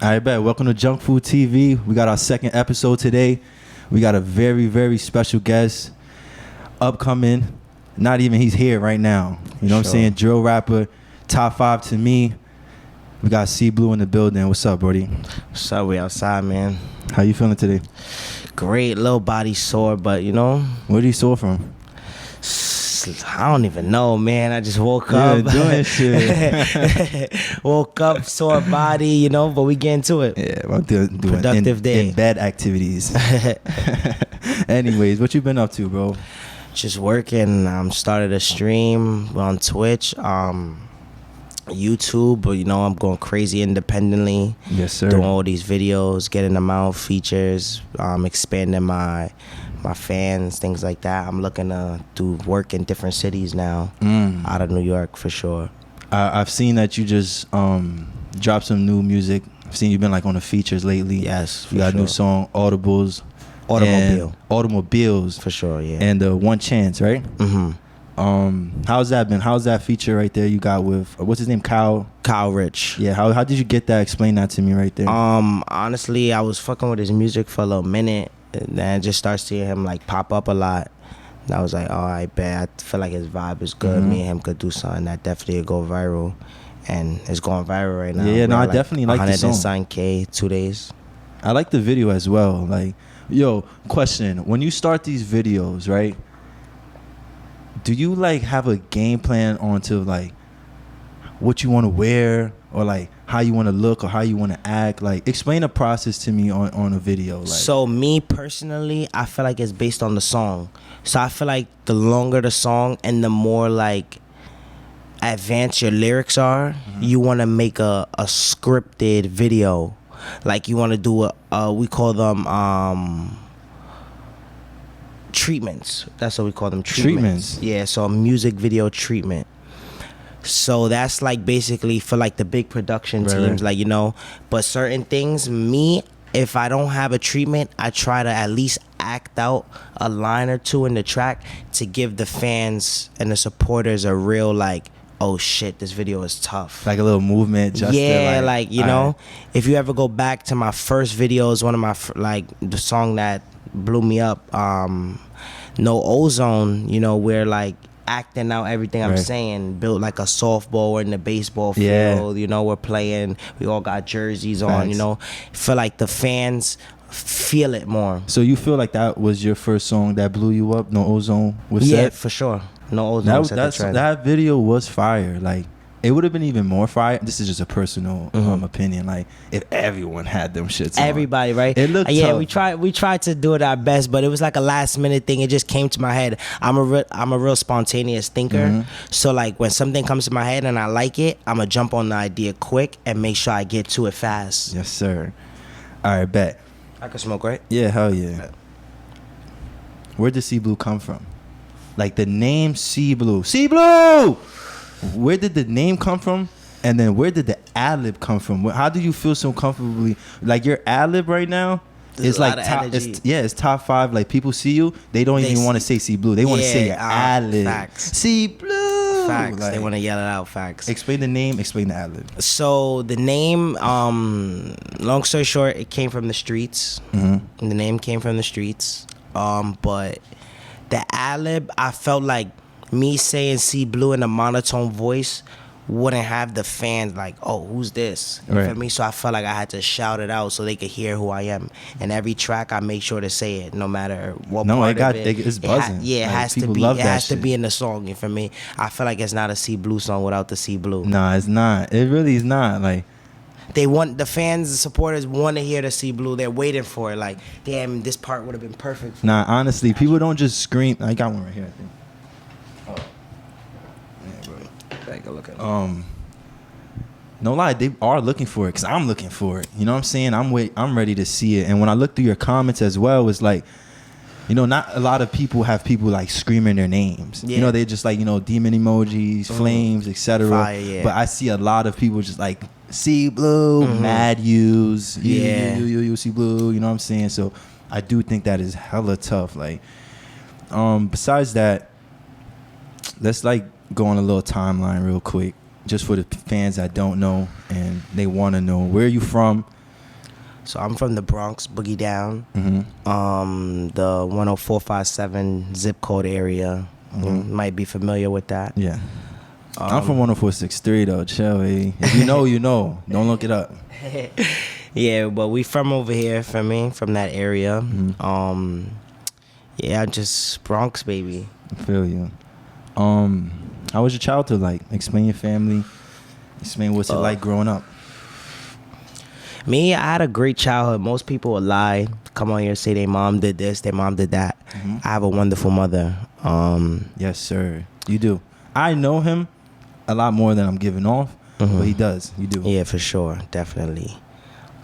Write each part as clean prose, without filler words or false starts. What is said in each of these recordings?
All right, bet. Welcome to Junk Food TV. We got our second episode today. We got a very, very special guest upcoming. Not even he's here right now. You know what I'm saying? Drill rapper, top 5 to me. We got CBLU in the building. What's up, Brody? What's up? We outside, man. How you feeling today? Great. Little body sore, but you know. Where do you sore from? I don't even know, man. I just woke up. Doing shit. Woke up, sore body, you know, but we get into it. Yeah, I'm doing productive day. In bed activities. Anyways, what you been up to, bro? Just working. Started a stream on Twitch, YouTube, but you know, I'm going crazy independently. Yes, sir. Doing all these videos, getting them out, features, expanding my fans, things like that. I'm looking to do work in different cities now, out of New York for sure. I've seen that you just dropped some new music. I've seen you've been like on the features lately. Yes, you got a new song, Automobiles for sure. Yeah, and One Chance, right? Mm-hmm. How's that been? How's that feature right there you got with what's his name, Kyle Rich? Yeah. How did you get that? Explain that to me right there. Honestly, I was fucking with his music for a little minute, and then I just started seeing him like pop up a lot. And I was like, oh, I bet. I feel like his vibe is good. Me and him could do something that definitely would go viral, and it's going viral right now. Yeah, no, I definitely like the song. 109K 2 days. I like the video as well. Like, yo, question: when you start these videos, right? Do you like have a game plan onto like what you want to wear or like how you want to look or how you want to act? Like, explain the process to me on a video. Like, so me personally, I feel like it's based on the song. So I feel like the longer the song and the more like advanced your lyrics are, you want to make a scripted video. Like you want to do we call them treatments. That's what we call them, treatments. Yeah, so a music video treatment. So that's like basically for like the big production teams, like, you know, but certain things, me, if I don't have a treatment, I try to at least act out a line or two in the track to give the fans and the supporters a real like, oh shit, this video is tough. Like a little movement. Just yeah, like you know, if you ever go back to my first videos, one of my like the song that blew me up, No Ozone, you know, where like acting out everything I'm saying, built like a softball in the baseball field, you know, we're playing, we all got jerseys on, you know, feel like the fans feel it more. So you feel like that was your first song that blew you up? No Ozone was yeah, set? for sure. No Ozone set the trend. That video was fire. Like, it would have been even more fire. This is just a personal opinion. Like, if everyone had them shits on. Everybody, right? It looked tough. We tried to do it our best, but it was like a last minute thing. It just came to my head. I'm a real spontaneous thinker. So like when something comes to my head and I like it, I'm gonna jump on the idea quick and make sure I get to it fast. Yes, sir. All right, bet. I can smoke, right? Yeah, hell yeah. Where did CBLU come from? Like the name CBLU. CBLU! Where did the name come from? And then where did the ad-lib come from? How do you feel so comfortably? Like your ad-lib right now is like top, it's top 5. Like people see you, they don't even want to say CBLU. They want to say your ad-lib. Facts. CBLU. Facts. Like, they want to yell it out. Facts. Explain the name, explain the ad-lib. So the name, long story short, it came from the streets. The name came from the streets. But the ad-lib, I felt like me saying CBLU in a monotone voice wouldn't have the fans like, oh, who's this? You feel me? So I felt like I had to shout it out so they could hear who I am. And every track, I make sure to say it, no matter what part of it. It's buzzing. It has to be. It has to be in the song. You feel me? I feel like it's not a CBLU song without the CBLU. Nah, it's not. It really is not. Like, they want the fans, the supporters want to hear the CBLU. They're waiting for it. Like, damn, this part would have been perfect. Nah, honestly, people don't just scream. I got one right here, I think. Take a look at it. No lie, they are looking for it because I'm looking for it. You know what I'm saying? I'm ready to see it. And when I look through your comments as well, it's like, you know, not a lot of people have people like screaming their names. Yeah. You know, they just like, you know, demon emojis, flames, etc. But I see a lot of people just like CBLU, mad use, you CBLU. You know what I'm saying? So I do think that is hella tough. Like, besides that, let's like go on a little timeline real quick, just for the fans that don't know and they want to know. Where are you from? So I'm from the Bronx, Boogie Down, Mm-hmm. the 10457 zip code area. You might be familiar with that. Yeah. I'm from 10463 though. Chill, eh? If you know, you know. Don't look it up. Yeah, but we from over here, from that area. Yeah, just Bronx, baby. I feel you. How was your childhood like? Explain your family. Explain what's it like growing up. Me, I had a great childhood. Most people would lie, come on here, say their mom did this, their mom did that. I have a wonderful mother. Yes, sir. You do. I know him a lot more than I'm giving off, but he does. You do. Yeah, for sure, definitely.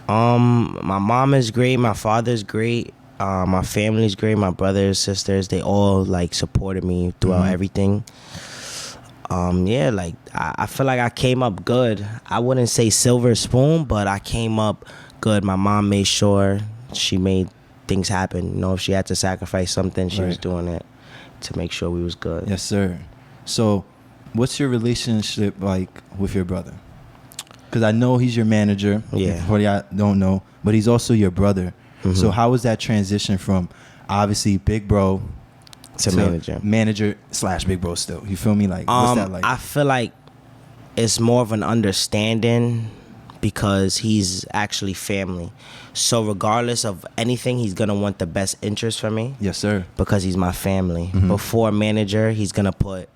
My mom is great. My father's great. My family's great. My brothers, sisters, they all like supported me throughout everything. Yeah, like I feel like I came up good. I wouldn't say silver spoon, but I came up good. My mom made sure she made things happen. You know, if she had to sacrifice something, she was doing it to make sure we was good. Yes, sir. So, what's your relationship like with your brother? Because I know he's your manager. Yeah. For I don't know, but he's also your brother. So how was that transition from obviously big bro to manager / big bro still? You feel me? Like what's that like? I feel like it's more of an understanding because he's actually family. So regardless of anything, he's gonna want the best interest for me. Yes, sir. Because he's my family. Before manager, he's gonna put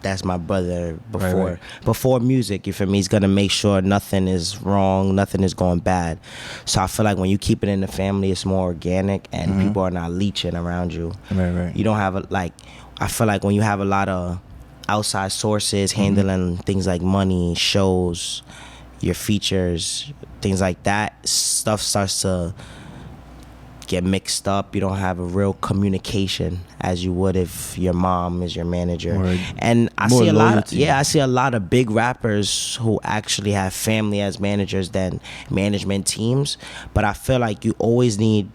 that's my brother before music, you feel me? He's gonna make sure nothing is wrong, nothing is going bad. So I feel like when you keep it in the family, it's more organic and people are not leeching around you. Right. You don't have I feel like when you have a lot of outside sources handling things like money, shows, your features, things like that, stuff starts to get mixed up. You don't have a real communication as you would if your mom is your manager. Word. And I More see loyalty. I see a lot of big rappers who actually have family as managers than management teams. But I feel like you always need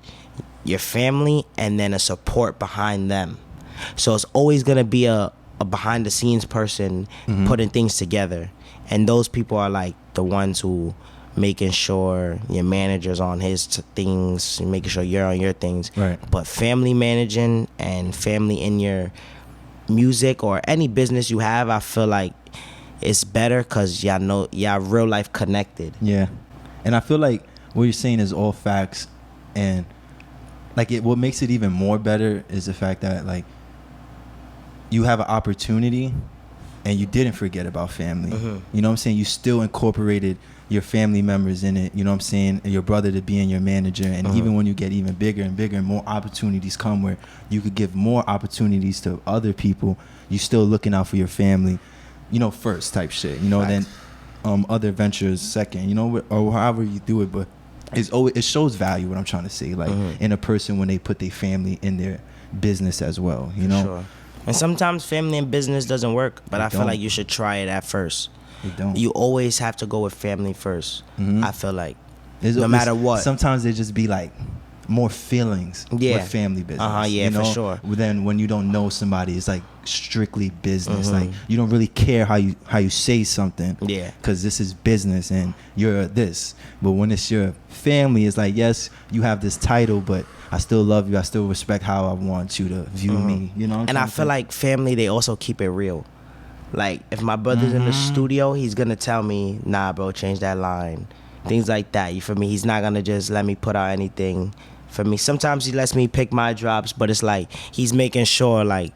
your family and then a support behind them. So it's always gonna be a behind the scenes person putting things together. And those people are like the ones who making sure your manager's on his things, making sure you're on your things. Right. But family managing and family in your music or any business you have, I feel like it's better because y'all real life connected. Yeah. And I feel like what you're saying is all facts, and like what makes it even more better is the fact that like you have an opportunity and you didn't forget about family. You know what I'm saying? You still incorporated your family members in it, you know what I'm saying, and your brother to being your manager. And even when you get even bigger and bigger and more opportunities come where you could give more opportunities to other people, you still looking out for your family, you know, first type shit, you know. Then other ventures second, you know, or however you do it. But it shows value, what I'm trying to say, like in a person when they put their family in their business as well, you know. Sure. And sometimes family and business doesn't work, but I feel like you should try it at first. You always have to go with family first. I feel like no matter what. Sometimes they just be like more feelings with family business. Yeah, you know? for sure. Then when you don't know somebody, it's like strictly business. Like you don't really care how you say something. Yeah. Because this is business and you're this. But when it's your family, it's like, yes, you have this title, but I still love you. I still respect how I want you to view me. You know. And I feel like family, they also keep it real. Like, if my brother's in the studio, he's going to tell me, nah, bro, change that line. Things like that, you feel me? He's not going to just let me put out anything for me. Sometimes he lets me pick my drops, but it's like he's making sure, like,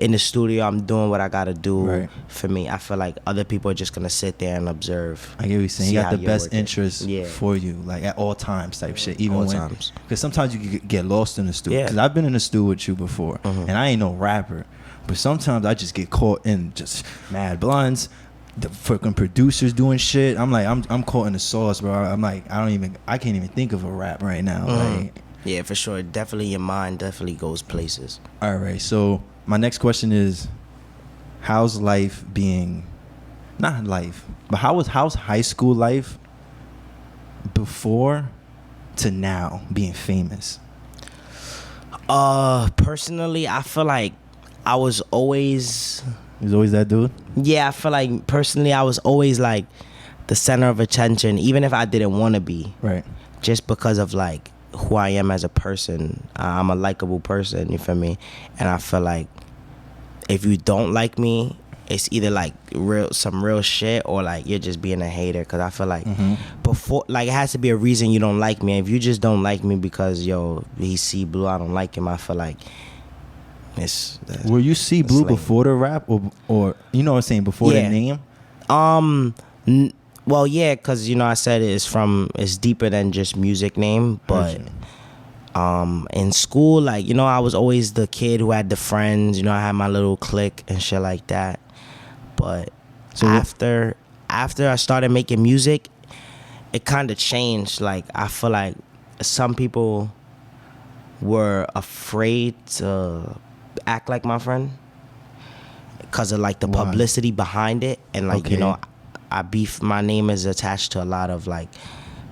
in the studio, I'm doing what I got to do for me. I feel like other people are just going to sit there and observe. I get what you're saying. You got the best interest for you, like, at all times type shit. Even all times. Because sometimes you can get lost in the studio. Because I've been in the studio with you before, and I ain't no rapper. But sometimes I just get caught in just mad blunts, the freaking producers doing shit. I'm like, I'm caught in the sauce, bro. I'm like, I can't even think of a rap right now. Like, yeah, for sure. Definitely your mind definitely goes places. All right. So my next question is, how's life being, not life, but how's high school life before to now being famous? Personally, I feel like I was always... He's always that dude? Yeah, I feel like personally I was always like the center of attention, even if I didn't want to be. Right. just because of like who I am as a person. I'm a likable person, you feel me? And I feel like if you don't like me, it's either like some real shit, or like you're just being a hater. Cause I feel like before, like, it has to be a reason you don't like me. If you just don't like me because he's CBLU, I don't like him, I feel like were you CBLU before the rap, or you know what I'm saying, before the name? Well, yeah, cause I said it's deeper than just music name, but in school, like, I was always the kid who had the friends, I had my little clique and shit like that. But so after I started making music, it kind of changed. Like, I feel like some people were afraid to act like my friend because of like the publicity behind it, and like my name is attached to a lot of like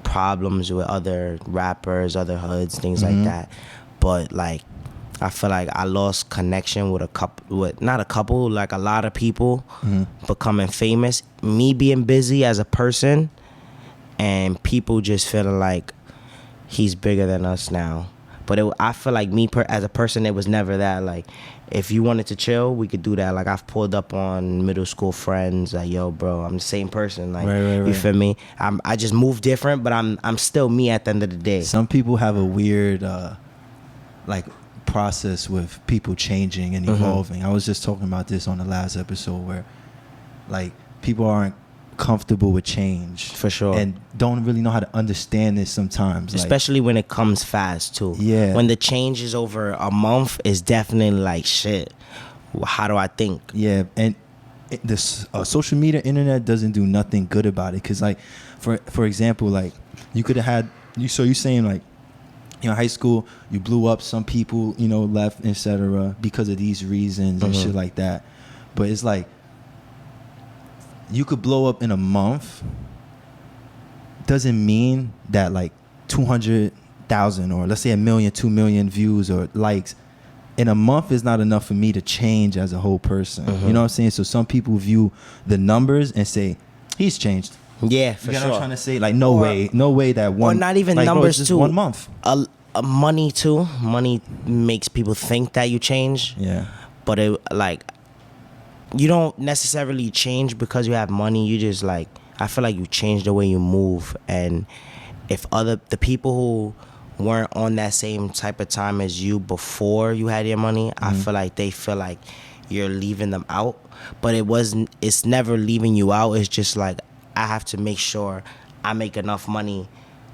problems with other rappers, other hoods, things like that. But like, I feel like I lost connection with like a lot of people becoming famous, me being busy as a person, and people just feeling like he's bigger than us now. But I feel like me as a person, it was never that. Like, if you wanted to chill, we could do that. Like, I've pulled up on middle school friends, like, yo, bro, I'm the same person. Like, right. You feel me? I just move different, but I'm still me at the end of the day. Some people have a weird like process with people changing and evolving. I was just talking about this on the last episode, where like people aren't comfortable with change, for sure, and don't really know how to understand this sometimes, especially when it comes fast too. Yeah, when the change is over a month, it's definitely like, shit, how do I think? Yeah, and this social media, internet doesn't do nothing good about it, because like for example, like you could have had you saying like, high school, you blew up, some people, left, etc., because of these reasons and shit like that. But it's like, you could blow up in a month, doesn't mean that like 200,000 or let's say 1 million, 2 million views or likes in a month is not enough for me to change as a whole person. You know what I'm saying? So some people view the numbers and say, he's changed. Yeah, for sure. You know what I'm trying to say? Like, no way that one... Or not even like, numbers, bro, it's just too. 1 month. Money, too. Money makes people think that you change. Yeah. But, you don't necessarily change because you have money. You just, like... I feel like you change the way you move. And if the people who weren't on that same type of time as you before you had your money, I feel like they feel like you're leaving them out. But it's never leaving you out. It's just like, I have to make sure I make enough money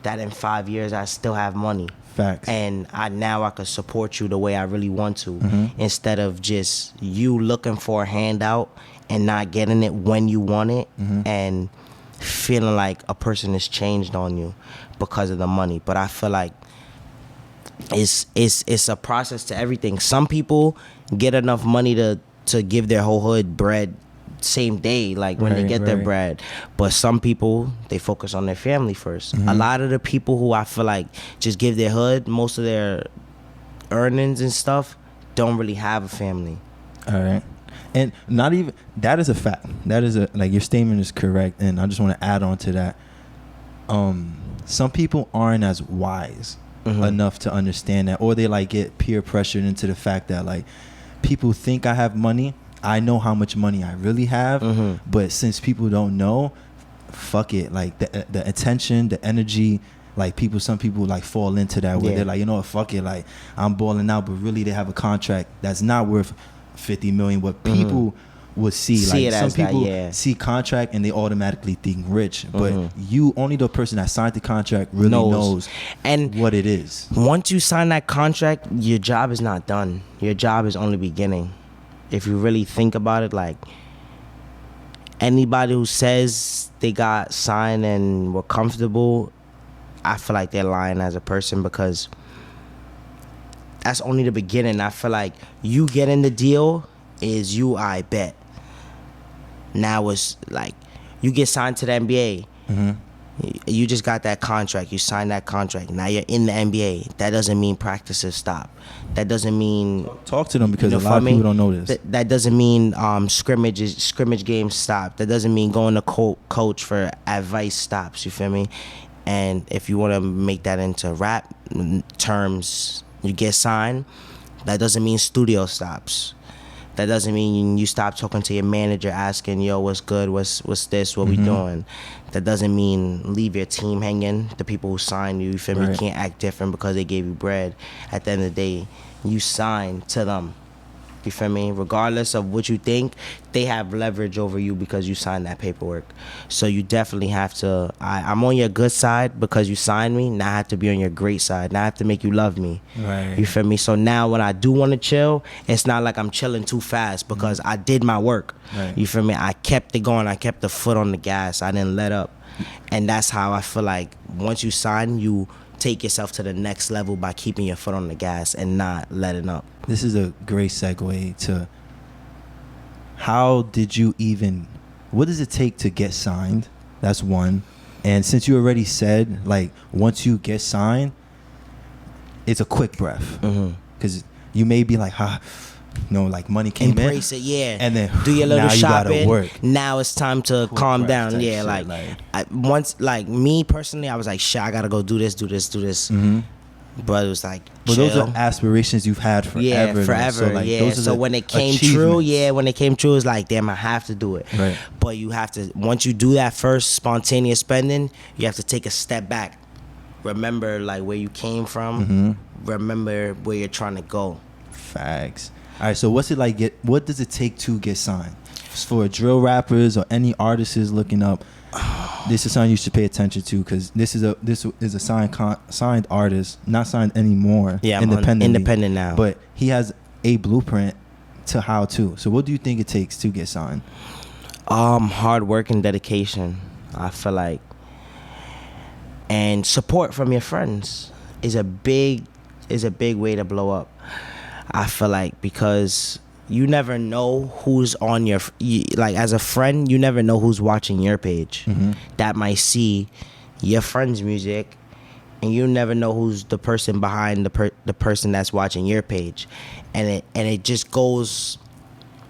that in 5 years I still have money. Facts. And I could support you the way I really want to, instead of just you looking for a handout and not getting it when you want it, and feeling like a person has changed on you because of the money. But I feel like it's a process to everything. Some people get enough money to give their whole hood bread same day, like when they get their bread. But some people, they focus on their family first. A lot of the people who I feel like just give their hood most of their earnings and stuff don't really have a family. All right. And not even that is a fact. That is like, your statement is correct, and I just want to add on to that. Some people aren't as wise enough to understand that, or they like get peer pressured into the fact that like people think I have money. I know how much money I really have, but since people don't know, fuck it. Like the attention, the energy, like some people like fall into that where they're like, you know what, fuck it. Like, I'm balling out, but really they have a contract that's not worth 50 million. What people would see like, some people see contract and they automatically think rich, but only the person that signed the contract really knows and what it is. Once you sign that contract, your job is not done. Your job is only beginning. If you really think about it, like, anybody who says they got signed and were comfortable, I feel like they're lying as a person, because that's only the beginning. I feel like you getting the deal is I bet. Now it's like, you get signed to the NBA. You just got that contract. You signed that contract. Now you're in the NBA. That doesn't mean practices stop. That doesn't mean... Talk to them, because a lot of people don't know this. That doesn't mean scrimmage games stop. That doesn't mean going to coach for advice stops. You feel me? And if you want to make that into rap terms, you get signed. That doesn't mean studio stops. That doesn't mean you stop talking to your manager asking, yo, what's good, what's this, what we doing. That doesn't mean leave your team hanging, the people who signed you, you feel me? You can't act different because they gave you bread. At the end of the day, you signed to them. You feel me? Regardless of what you think, they have leverage over you because you signed that paperwork. So you definitely have to, I'm on your good side because you signed me. Now I have to be on your great side. Now I have to make you love me. Right. You feel me? So now when I do want to chill, it's not like I'm chilling too fast because I did my work. Right. You feel me? I kept it going. I kept the foot on the gas. I didn't let up. And that's how I feel like once you sign, you take yourself to the next level by keeping your foot on the gas and not letting up. This is a great segue to how did you even, what does it take to get signed? That's one. And since you already said, like, once you get signed, it's a quick breath. Because you may be like, like money came in. Embrace it, yeah. And then do your little now shopping. You gotta work. Now it's time to calm down. Yeah, shit, me personally, I was like, shit, I gotta go do this. But it was like, but chill. those are aspirations you've had forever. Yeah, forever. Those are when it came true, it's like, damn, I have to do it. Right. But you have to, once you do that first spontaneous spending, you have to take a step back. Remember, like, where you came from. Remember where you're trying to go. Facts. All right, so what's it like? What does it take to get signed? For drill rappers or any artists looking up, this is something you should pay attention to because this is a signed artist, not signed anymore. Yeah, I'm independent now. But he has a blueprint to how to. So what do you think it takes to get signed? Hard work and dedication. I feel like, and support from your friends is a big way to blow up. I feel like because you never know who's on like as a friend, you never know who's watching your page. That might see your friend's music, and you never know who's the person behind the person that's watching your page, and it just goes.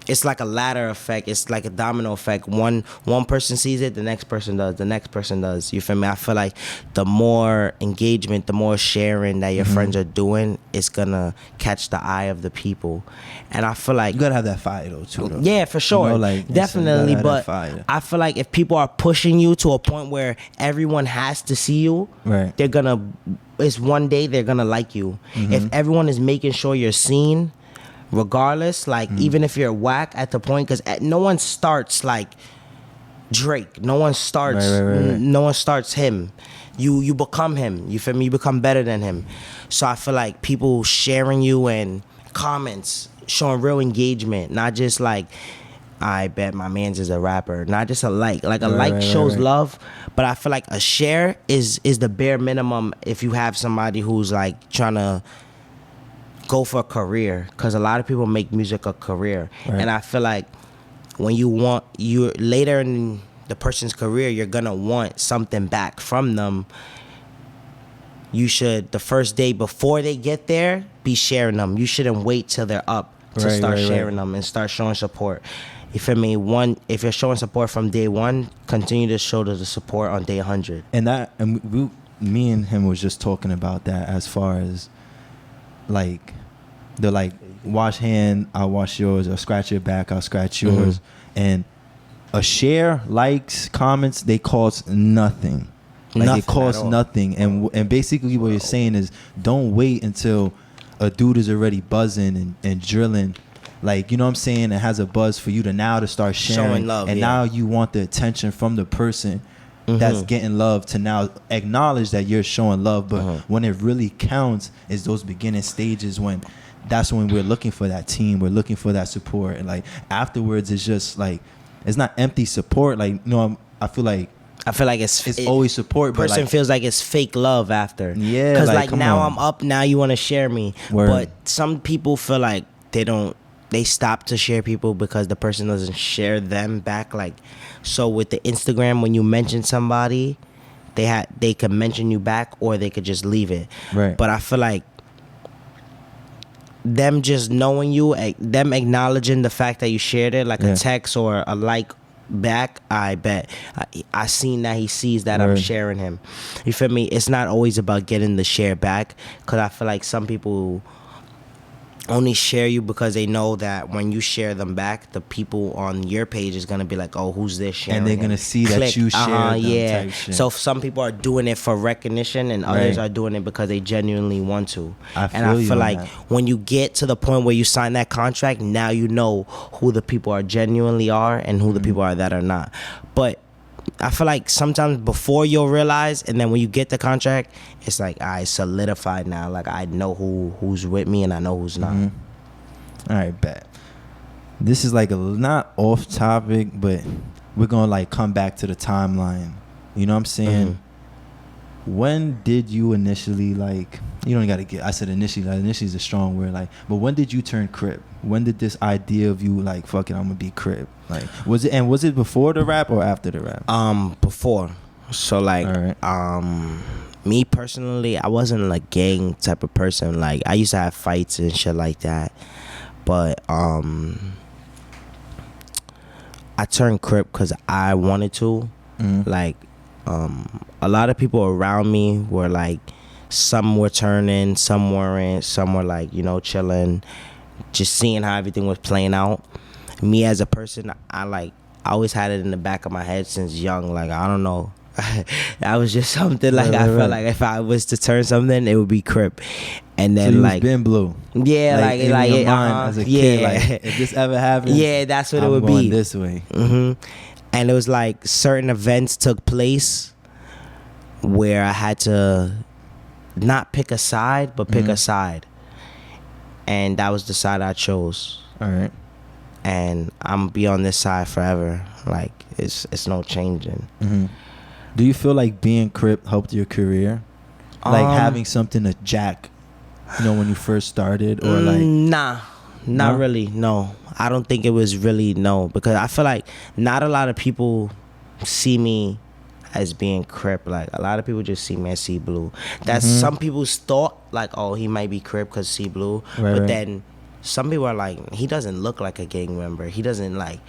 It's like a ladder effect. It's like a domino effect. One person sees it, the next person does. The next person does. You feel me? I feel like the more engagement, the more sharing that your friends are doing, it's gonna catch the eye of the people. And I feel like you gotta have that fire though too. Though. Yeah, for sure. You know, definitely. But I feel like if people are pushing you to a point where everyone has to see you, right? It's one day they're gonna like you. If everyone is making sure you're seen, regardless, like even if you're whack at the point, because no one starts like Drake, no one starts right. No one starts him. You become him. You feel me? You become better than him. So I feel like people sharing you and comments showing real engagement, not just like, I bet my man's is a rapper, not just a like a like shows love, but I feel like a share is the bare minimum if you have somebody who's like trying to go for a career, because a lot of people make music a career. And I feel like when you later in the person's career, you're gonna want something back from them. You should, the first day before they get there, be sharing them. You shouldn't wait till they're up to start sharing them and start showing support. You feel me? If you're showing support from day one, continue to show the support on day 100. And me and him was just talking about that as far as like the like wash hand, I'll wash yours, or scratch your back, I'll scratch yours. And a share, likes, comments, they cost nothing. Like it costs nothing. And basically what you're saying is don't wait until a dude is already buzzing and drilling, like, you know what I'm saying, it has a buzz for you to start sharing. Showing love, and now you want the attention from the person that's getting love to now acknowledge that you're showing love. But when it really counts is those beginning stages, that's when we're looking for that team, we're looking for that support. And like afterwards it's just like, it's not empty support. Like, I feel like it's always support. Person like, feels like it's fake love after. Yeah, because like now I'm up, now you want to share me. Word. But some people feel like they stop to share people because the person doesn't share them back. Like, so with the Instagram, when you mention somebody, they could mention you back or they could just leave it. Right. But I feel like them just knowing you, them acknowledging the fact that you shared it, like a text or a like back, I bet. I seen that he sees that I'm Word. sharing him. You feel me? It's not always about getting the share back, because I feel like some people only share you because they know that when you share them back, the people on your page is gonna be like, oh, who's this sharing? And they're gonna him? see that you share them yeah. type shit. So some people are doing it for recognition, and others Right. are doing it because they genuinely want to. I And I feel you feel on like that. when you get to the point where you sign that contract, now you know who the people are genuinely are and who the people are that are not. But I feel like sometimes before you'll realize, and then when you get the contract, it's like, I solidified now. Like, I know who's with me and I know who's not. All right, bet. This is like a not off topic, but we're gonna like come back to the timeline. You know what I'm saying? When did you initially, like, you don't gotta get, I said initially, like initially is a strong word, like, but when did you turn Crip? When did this idea of you like, fuck it, I'm gonna be Crip? Like, was it before the rap or after the rap? Before. So like, Alright. me personally, I wasn't a gang type of person. Like, I used to have fights and shit like that. But I turned Crip because I wanted to. Like, a lot of people around me were like, some were turning, some weren't, some were like, you know, chilling, just seeing how everything was playing out. Me as a person, I always had it in the back of my head since young. Like, I don't know. That was just something like I felt like if I was to turn something, it would be Crip. And then So you like was been blue. yeah, like in like your it, mind as a kid, like, if this ever happens, yeah, that's what I'm it would going be. this way. And it was like certain events took place where I had to not pick a side, but pick a side, and that was the side I chose. All right. And I'm gonna be on this side forever. Like, it's no changing. Do you feel like being Crip helped your career? Like having something to jack, you know, when you first started, or like Nah, not No? really. No, I don't think it was really no, because I feel like not a lot of people see me as being Crip. Like, a lot of people just see me as CBLU. That's some people's thought. Like, oh, he might be Crip because CBLU, but right. then some people are like, he doesn't look like a gang member. He doesn't like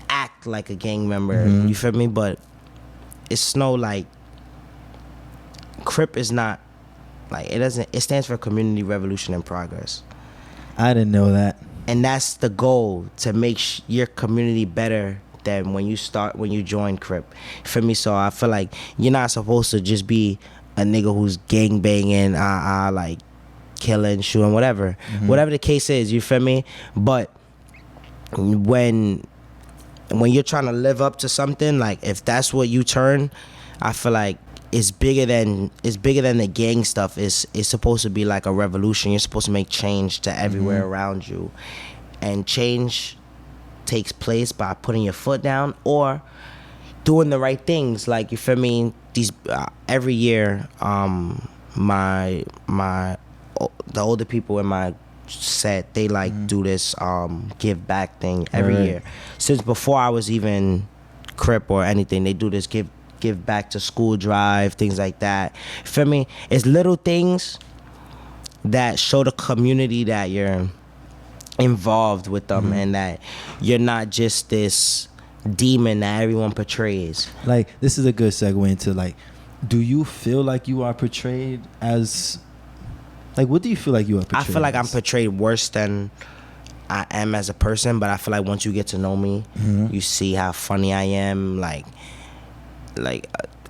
act like a gang member. You feel me? But it's no like, Crip is not like, it stands for Community Revolution and Progress. I didn't know that. And that's the goal, to make your community better than when you join Crip. For me, so I feel like you're not supposed to just be a nigga who's gang banging, like killing, shooting, whatever the case is. You feel me? But when you're trying to live up to something, like if that's what you turn, I feel like it's bigger than the gang stuff. It's supposed to be like a revolution. You're supposed to make change to everywhere around you, and change takes place by putting your foot down or doing the right things. Like, you feel me? These every year, the older people in my set, they like do this give back thing every year. Since before I was even Crip or anything, they do this give back to school drive, things like that. Feel me? It's little things that show the community that you're involved with them, and that you're not just this demon that everyone portrays. Like, this is a good segue into, like, do you feel like you are portrayed as, like, what do you feel like you are portrayed I feel like I'm as? portrayed worse than I am as a person, but I feel like once you get to know me, you see how funny I am. Like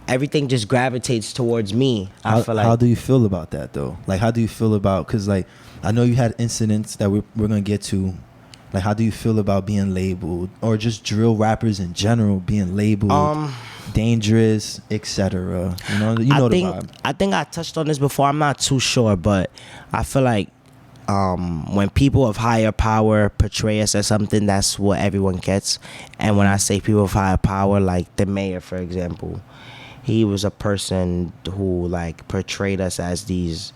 everything just gravitates towards me. I feel like. How do you feel about that, though? Like, how do you feel about, because, like, I know you had incidents that we're going to get to. Like, how do you feel about being labeled, or just drill rappers in general being labeled dangerous, etc.? You know the vibe. I think I touched on this before. I'm not too sure, but I feel like when people of higher power portray us as something, that's what everyone gets. And when I say people of higher power, like the mayor, for example, he was a person who like portrayed us as these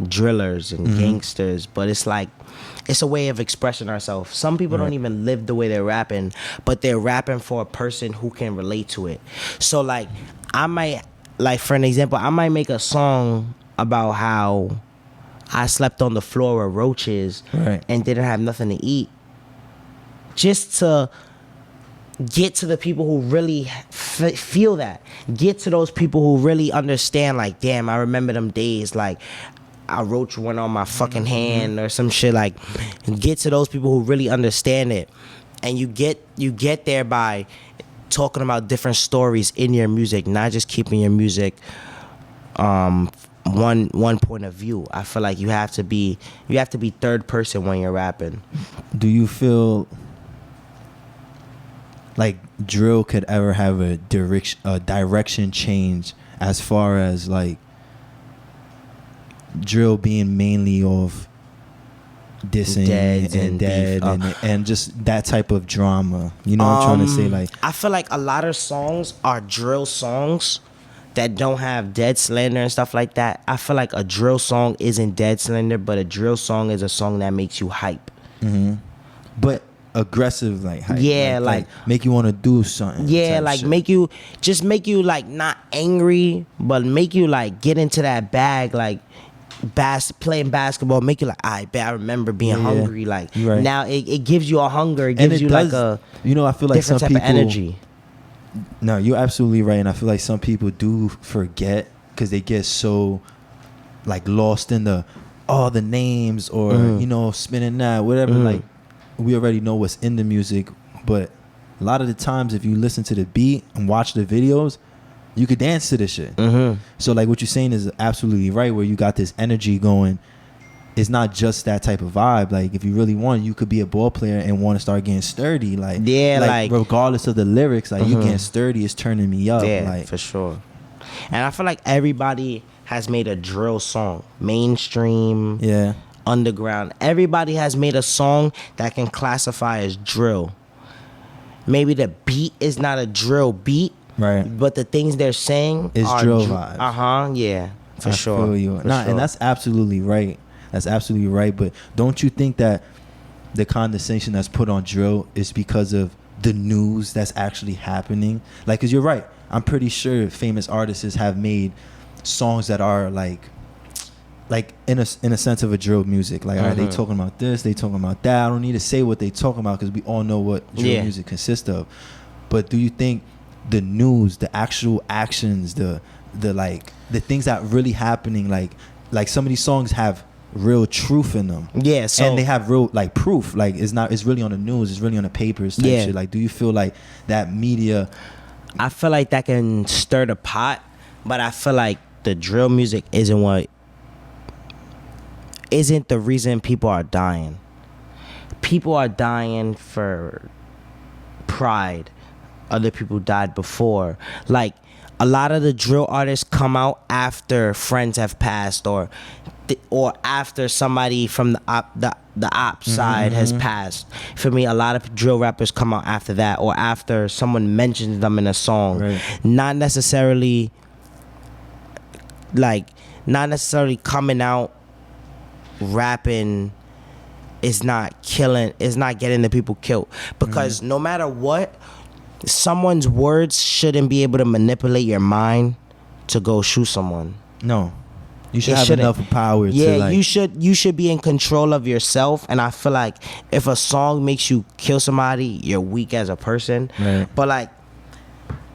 drillers and gangsters, but it's like, it's a way of expressing ourselves. Some people don't even live the way they're rapping, but they're rapping for a person who can relate to it. So like, I might, like, for an example, I might make a song about how I slept on the floor with roaches and didn't have nothing to eat, just to get to the people who really feel that. Get to those people who really understand, like, damn, I remember them days, like, I wrote one on my fucking hand or some shit. Like, get to those people who really understand it. And you get there by talking about different stories in your music, not just keeping your music one point of view. I feel like you have to be third person when you're rapping. Do you feel like drill could ever have a direction change as far as like drill being mainly of dissing and dead and just that type of drama? You know what I'm trying to say? Like, I feel like a lot of songs are drill songs that don't have dead slander and stuff like that. I feel like a drill song isn't dead slander, but a drill song is a song that makes you hype. But aggressive, like hype. Yeah, like make you want to do something. Yeah, like shit. make you like not angry, but make you like get into that bag, like playing basketball, make you like, I remember being hungry. Like right. Now it gives you a hunger. It gives you does, like a I feel like some different type people, of energy. No, you're absolutely right, and I feel like some people do forget because they get so like lost in the names or spinning that whatever. Like we already know what's in the music, but a lot of the times if you listen to the beat and watch the videos, you could dance to this shit. So like what you're saying is absolutely right, where you got this energy going. It's not just that type of vibe. Like if you really want, you could be a ball player and want to start getting sturdy. Like regardless of the lyrics, like you getting sturdy is turning me up. Yeah, like for sure. And I feel like everybody has made a drill song, mainstream, underground. Everybody has made a song that can classify as drill. Maybe the beat is not a drill beat, right? But the things they're saying is drill vibes. Yeah, for I sure. Feel you. And that's absolutely right. That's absolutely right. But don't you think that the condensation that's put on drill is because of the news that's actually happening? Like, because you're right. I'm pretty sure famous artists have made songs that are like in a sense of a drill music. Like, are they talking about this? They talking about that? I don't need to say what they talking about because we all know what drill music consists of. But do you think the news, the actual actions, the things that really happening, like some of these songs have real truth in them, and they have real like proof, like it's really on the news, it's really on the papers type shit. Like, do you feel like that media, I feel like that can stir the pot, but I feel like the drill music isn't the reason people are dying. People are dying for pride. Other people died before. Like, a lot of the drill artists come out after friends have passed or after somebody from the op side has passed. For me, a lot of drill rappers come out after that or after someone mentions them in a song. Right. Not necessarily coming out rapping is not getting the people killed. Because no matter what, someone's words shouldn't be able to manipulate your mind to go shoot someone. No. You should have enough power to like... you should be in control of yourself. And I feel like if a song makes you kill somebody, you're weak as a person. Right. But like,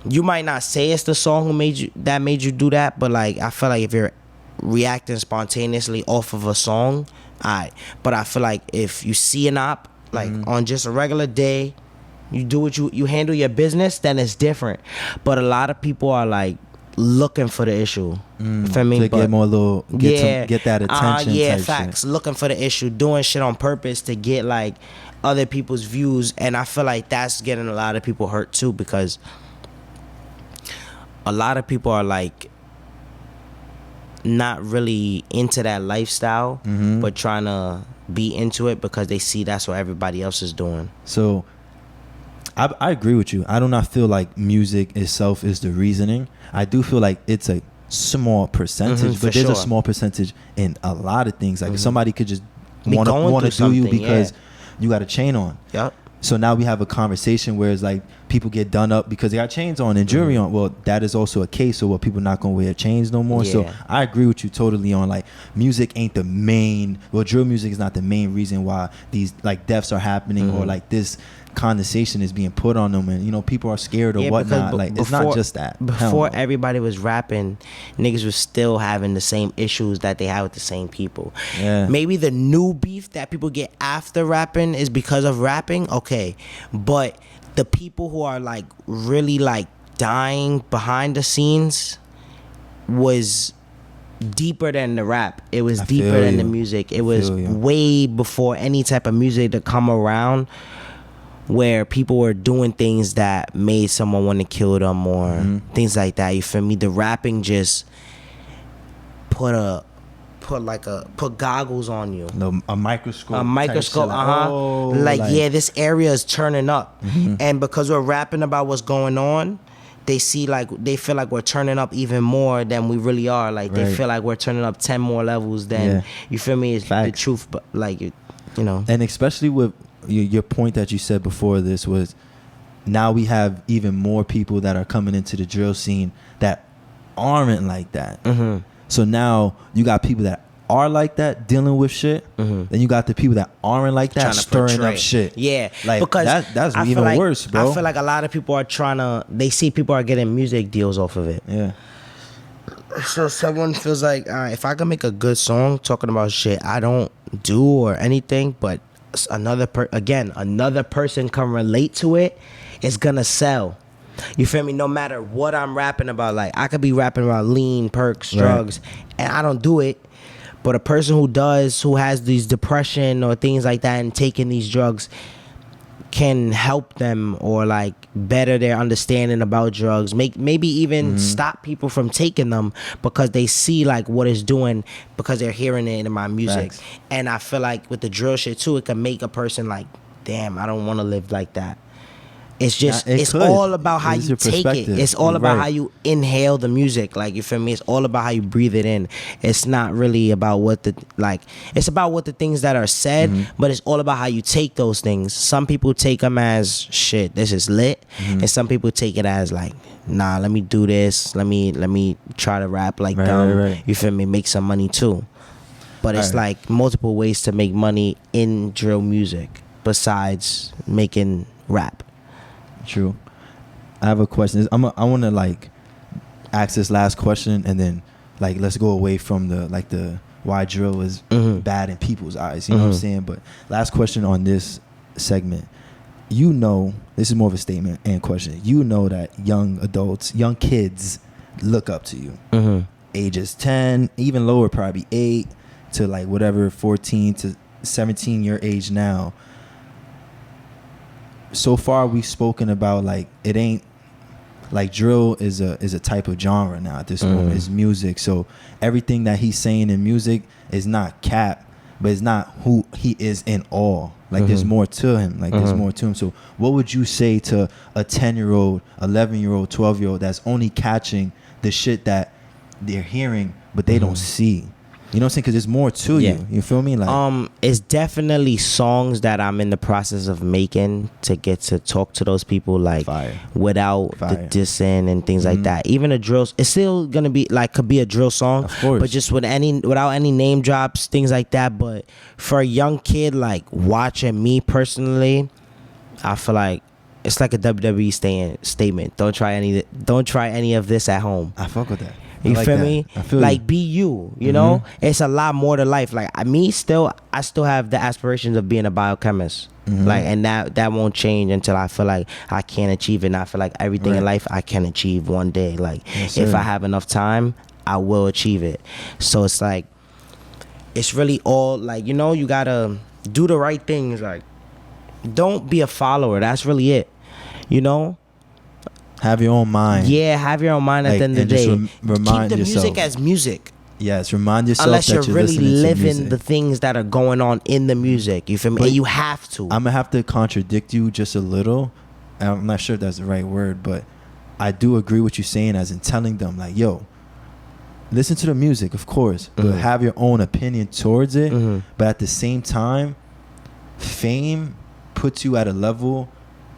you might not say it's the song who made you do that, but like, I feel like if you're reacting spontaneously off of a song, alright. But I feel like if you see an op, like on just a regular day, you do what you handle your business, then it's different. But a lot of people are like looking for the issue. For me, to get more little, get that attention. Type facts. Shit. Looking for the issue, doing shit on purpose to get like other people's views, and I feel like that's getting a lot of people hurt too, because a lot of people are like not really into that lifestyle, but trying to be into it because they see that's what everybody else is doing. So I agree with you. I do not feel like music itself is the reasoning. I do feel like it's a small percentage, but there's a small percentage in a lot of things. Like if somebody could just want to do you because you got a chain on. Yep. So now we have a conversation where it's like people get done up because they got chains on and jewelry on. Well, that is also a case of what people not gonna wear chains no more. So I agree with you totally on like music ain't the main. Well, drill music is not the main reason why these like deaths are happening or like this condensation is being put on them, and you know people are scared or whatnot. Like it's not just that. Before everybody was rapping, niggas was still having the same issues that they have with the same people. Yeah. Maybe the new beef that people get after rapping is because of rapping. Okay, but the people who are like really like dying behind the scenes was deeper than the rap. It was deeper than the music. It was way before any type of music to come around, where people were doing things that made someone want to kill them or things like that. You feel me? The rapping just put goggles on you. A microscope. A microscope. Yeah, this area is turning up, and because we're rapping about what's going on, they feel like we're turning up even more than we really are. Like they feel like we're turning up 10 more levels than you feel me? It's the truth, but like you know. And especially with your point that you said before this was, now we have even more people that are coming into the drill scene that aren't like that. So now you got people that are like that dealing with shit. Then you got the people that aren't like that stirring up shit. Yeah, like because that's even worse, bro. I feel like a lot of people are they see people are getting music deals off of it. Yeah. So someone feels like, all right, if I can make a good song talking about shit I don't do or anything, but another person can relate to it, it's gonna sell. You feel me? No matter what I'm rapping about, like I could be rapping about lean, perks, drugs, and I don't do it, but a person who has these depression or things like that and taking these drugs can help them or like better their understanding about drugs, maybe even stop people from taking them because they see like what it's doing because they're hearing it in my music. And I feel like with the drill shit too, it can make a person like, damn, I don't want to live like that. It's just it's all about how you take it. It's all about how you inhale the music. Like, you feel me? It's all about how you breathe it in. It's not really about it's about what the things that are said, but it's all about how you take those things. Some people take them as shit, this is lit, and some people take it as like, nah, let me do this. Let me try to rap like them. You feel me? Make some money too. But it's like multiple ways to make money in drill music besides making rap. True. I have a question. I want to like ask this last question, and then like let's go away from the why drill is bad in people's eyes. You know what I'm saying? But last question on this segment. You know, this is more of a statement and question. You know that young adults, young kids look up to you. Ages 10, even lower, probably 8 to like whatever 14 to 17 year age now. So far we've spoken about like it ain't like drill is a type of genre now at this moment. It's music. So everything that he's saying in music is not cap, but it's not who he is in all. Like there's more to him. Like there's more to him. So what would you say to a 10-year-old, 11-year-old, 12-year-old that's only catching the shit that they're hearing but they don't see? You know what I'm saying? Because there's more to you. You feel me? Like, it's definitely songs that I'm in the process of making to get to talk to those people, like without the dissing and things like that. Even a drill, it's still gonna be like, could be a drill song, of course, but just without any name drops, things like that. But for a young kid, like watching me personally, I feel like it's like a WWE statement. Don't try any of this at home. I fuck with that. You like feel that. me? I feel like, be you know? It's a lot more to life. Like, I still have the aspirations of being a biochemist. Like, and that won't change until I feel like I can achieve it. And I feel like everything in life I can achieve one day. Like, if I have enough time, I will achieve it. So it's like, it's really all like, you know, you gotta do the right things. Like, don't be a follower. That's really it. You know? Have your own mind. Yeah, have your own mind at the end of the day. Remind Keep the yourself. music as music. Yes, remind yourself unless that you're really living music. the things that are going on in the music. You feel me? And you have to. I'm gonna have to contradict you just a little. I'm not sure if that's the right word, but I do agree with you saying, as in telling them like, yo, listen to the music, of course, but have your own opinion towards it. But at the same time, fame puts you at a level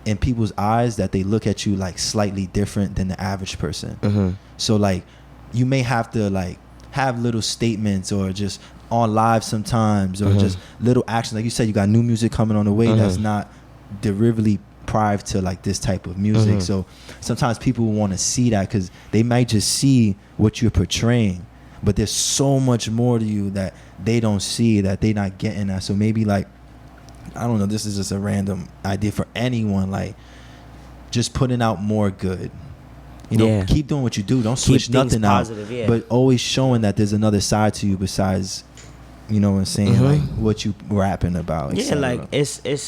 in people's eyes that they look at you like slightly different than the average person. So like you may have to like have little statements or just on live sometimes or just little actions. Like you said, you got new music coming on the way that's not derivatively prior to like this type of music. So sometimes people want to see that because they might just see what you're portraying, but there's so much more to you that they don't see, that they not getting that. So maybe like, I don't know, this is just a random idea for anyone, like just putting out more good. You know, keep doing what you do. Don't switch nothing positive, out. But always showing that there's another side to you besides, you know what I'm saying, like what you rapping about. Yeah, like it's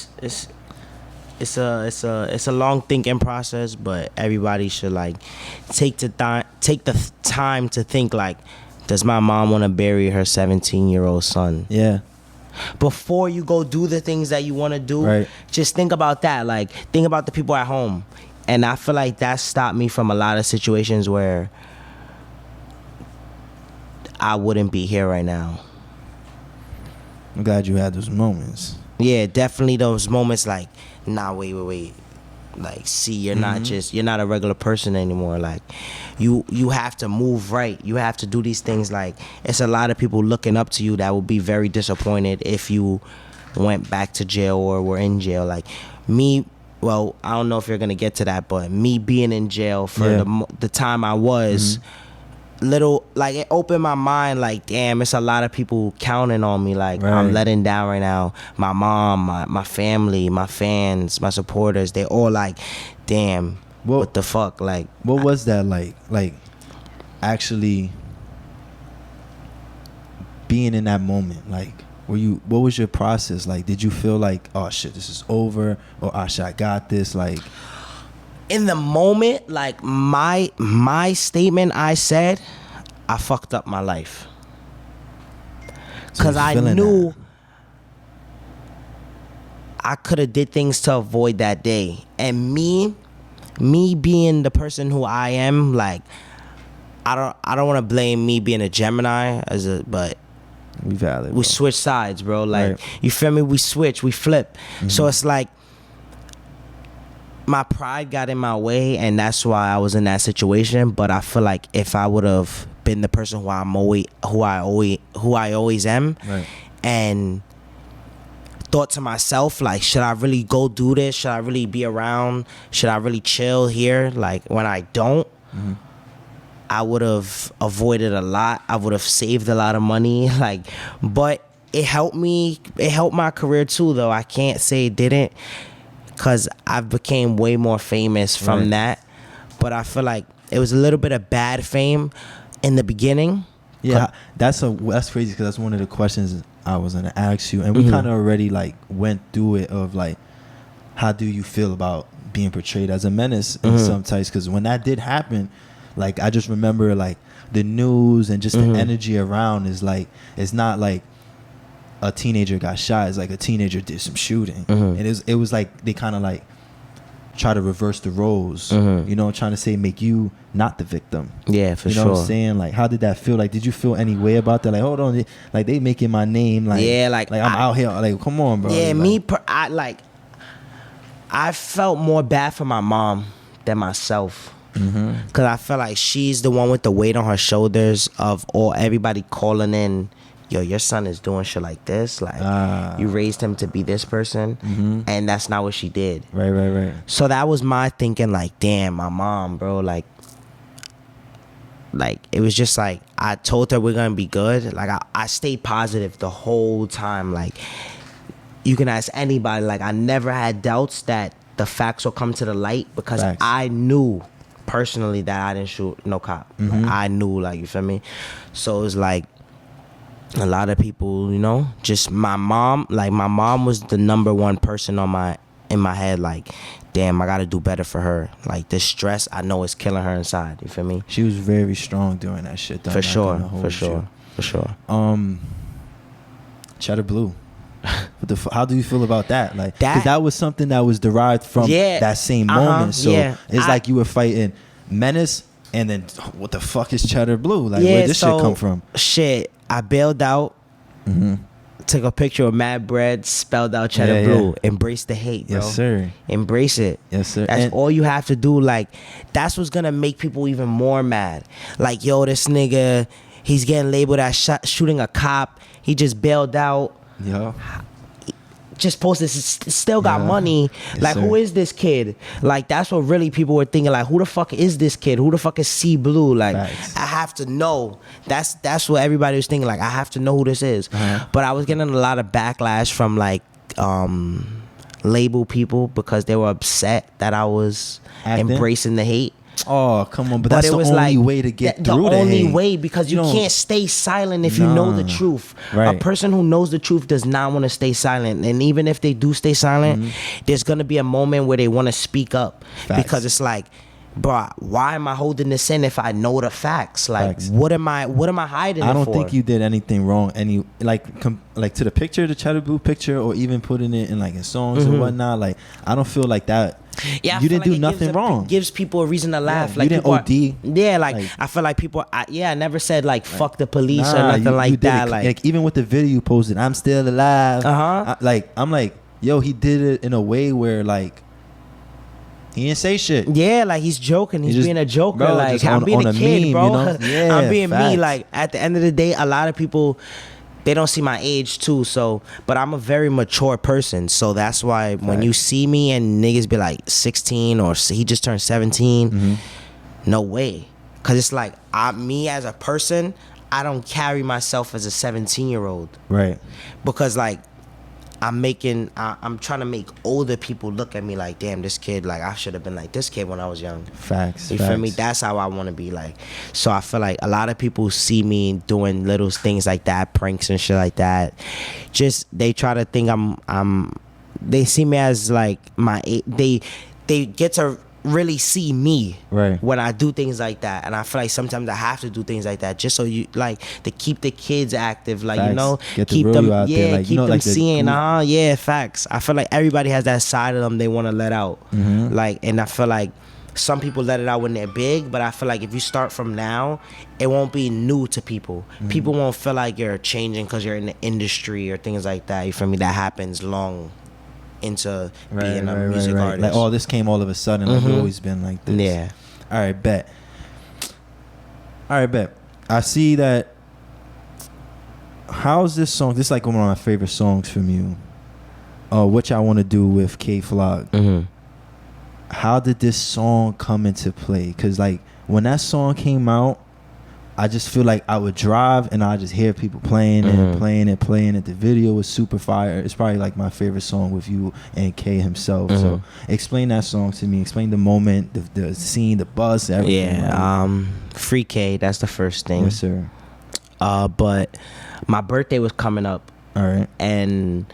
a long thinking process, but everybody should like take the time to think like, does my mom want to bury her 17-year-old son? Yeah. Before you go do the things that you want to do, just think about that. Like, think about the people at home. And I feel like that stopped me from a lot of situations where I wouldn't be here right now. I'm glad you had those moments. Yeah, definitely those moments like, nah, wait. Like, see, you're not a regular person anymore. Like, you have to move right. You have to do these things. Like, it's a lot of people looking up to you that will be very disappointed if you went back to jail or were in jail. Like, me, well, I don't know if you're going to get to that, but me being in jail for the time I was, little, like, it opened my mind, like, damn, it's a lot of people counting on me. Like, I'm letting down right now. My mom, my family, my fans, my supporters, they all like, damn, what the fuck? Like, what was that like? Like, actually being in that moment, like, what was your process? Like, did you feel like, oh shit, this is over, or oh shit, I got this? Like, in the moment, like, my statement I said, I fucked up my life. Because I knew that I could have did things to avoid that day. And me being the person who I am, like, I don't want to blame me being a Gemini but we switch sides, bro. Like, you feel me? We switch, we flip. So it's like, my pride got in my way, and that's why I was in that situation. But I feel like if I would have been the person who I always am, and thought to myself, like, should I really go do this? Should I really be around? Should I really chill here? Like, when I don't, I would have avoided a lot. I would have saved a lot of money. Like, but it helped me. It helped my career too, though. I can't say it didn't, because I became way more famous from that. But I feel like it was a little bit of bad fame in the beginning. Yeah, that's crazy, because that's one of the questions I was gonna ask you, and we kind of already like went through it. Of like, how do you feel about being portrayed as a menace in some types? Because when that did happen, like, I just remember like the news and just the energy around is like, it's not like a teenager got shot. It's like a teenager did some shooting, and it was like they kind of like try to reverse the roles. You know, trying to say make you not the victim. Yeah, for sure. You know what I'm saying? Like, how did that feel? Like, did you feel any way about that? Like, hold on, like they making my name like, like I'm out here. Like, come on, bro. Yeah, like, I felt more bad for my mom than myself. Because I felt like she's the one with the weight on her shoulders of everybody calling in, yo, your son is doing shit like this. Like, you raised him to be this person, and that's not what she did. Right. So that was my thinking, like, damn, my mom, bro. Like, it was just like, I told her we're gonna be good. Like, I stayed positive the whole time. Like, you can ask anybody. Like, I never had doubts that the facts will come to the light, because I knew personally that I didn't shoot no cop. Like, I knew, like, you feel me? So it was like, a lot of people, you know, just my mom was the number one person in my head. Like, damn, I gotta do better for her. Like, this stress, I know, is killing her inside. You feel me? She was very strong doing that shit, though. For sure. Cheddar Blue. How do you feel about that? Like, because that was something that was derived from that same moment. So it's like you were fighting menace, and then what the fuck is Cheddar Blue? Like, where this shit come from? Shit, I bailed out took a picture of Mad Bread, spelled out Cheddar Blue. Embrace the hate, bro. Yes, sir. Embrace it. Yes, sir. That's And all you have to do. Like, that's what's gonna make people even more mad. Like, yo, this nigga, he's getting labeled as shooting a cop. He just bailed out. yeah. Just posted, still got money. Yes, like, sir. who is this kid? Like, that's what really people were thinking. Like, who the fuck is this kid? Who the fuck is CBLU? Like, Facts. I have to know. That's what everybody was thinking. Like, I have to know who this is. But I was getting a lot of backlash from like label people because they were upset that I was Acting? embracing the hate. Oh, come on. But that's it the was only like, way to get the through the only hate. way, because you don't- can't stay silent if you know the Nah. truth. Right. A person who knows the truth does not want to stay silent, and even if they do stay silent, there's gonna be a moment where they want to speak up. Facts. Because it's like, bro, why am I holding this in if I know the facts? Like, Facts. what am I hiding I it don't for? think you did anything wrong. Any like to the picture, the Cheddar Blue picture, or even putting it in like in songs and whatnot. Like, I don't feel like that. Yeah, I you feel didn't like do it nothing wrong. Gives people a reason to laugh. you Like, didn't people OD. Yeah, like, Like- I feel like people. I never said like fuck the police or Nah, nothing like you did that. it. Like, Even with the video you posted, I'm still alive. Uh-huh. I'm like, yo, he did it in a way where like he didn't say shit. yeah, like he's joking. He's just- being a joker. bro, like, just I'm on- being on a a kid, meme, bro. you know? Yeah, I'm being me. facts. Like, at the end of the day, a lot of people, they don't see my age too. So, but I'm a very mature person. So that's why when you see me and niggas be like 16 or he just turned 17, no way. Cause it's like, me as a person, I don't carry myself as a 17-year-old. Right. Because like, I'm trying to make older people look at me like, damn, this kid, like, I should have been like this kid when I was young. Facts. You facts. feel me? That's how I want to be like. So I feel like a lot of people see me doing little things like that, pranks and shit like that. Just, they try to think they see me as like they get to really see me Right. when I do things like that. And I feel like sometimes I have to do things like that just so you, like, to keep the kids active, like, you Facts. know, Get the keep real them, you out there, like, you keep know, them like the seeing, goof- yeah, facts. I feel like everybody has that side of them they want to let out. Like, and I feel like some people let it out when they're big, but I feel like if you start from now, it won't be new to people. People won't feel like you're changing because you're in the industry or things like that. You feel me? That happens long into being a music artist. Like, oh, this came all of a sudden. Like, you've always been like this. Yeah. All right, bet. I see that. How's this song? This is like one of my favorite songs from you. What y'all want to do with K Flog? How did this song come into play? Because like when that song came out, I just feel like I would drive and I just hear people playing and playing and playing it. The video was super fire. It's probably like my favorite song with you and K himself. So explain that song to me. Explain the moment, the scene, the buzz, everything. Yeah, Free K, that's the first thing. Yes, sir. But my birthday was coming up, All right. and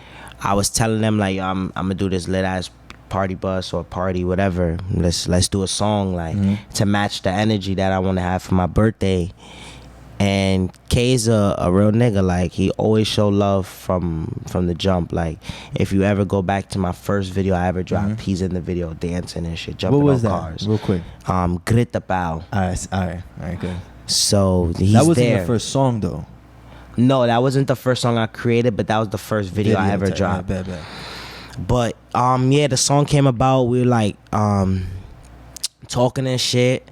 I was telling them like, I'm gonna do this lit ass party bus or party whatever. Let's do a song like to match the energy that I want to have for my birthday. And K's a real nigga. Like, he always show love from the jump. Like, if you ever go back to my first video I ever dropped, he's in the video dancing and shit, jumping What was on that? cars. Real quick. Grita Pau. All right, good. So he's That wasn't there. the first song though. No, that wasn't the first song I created, but that was the first video I ever type. dropped. Bet. But yeah, the song came about. We were like talking and shit.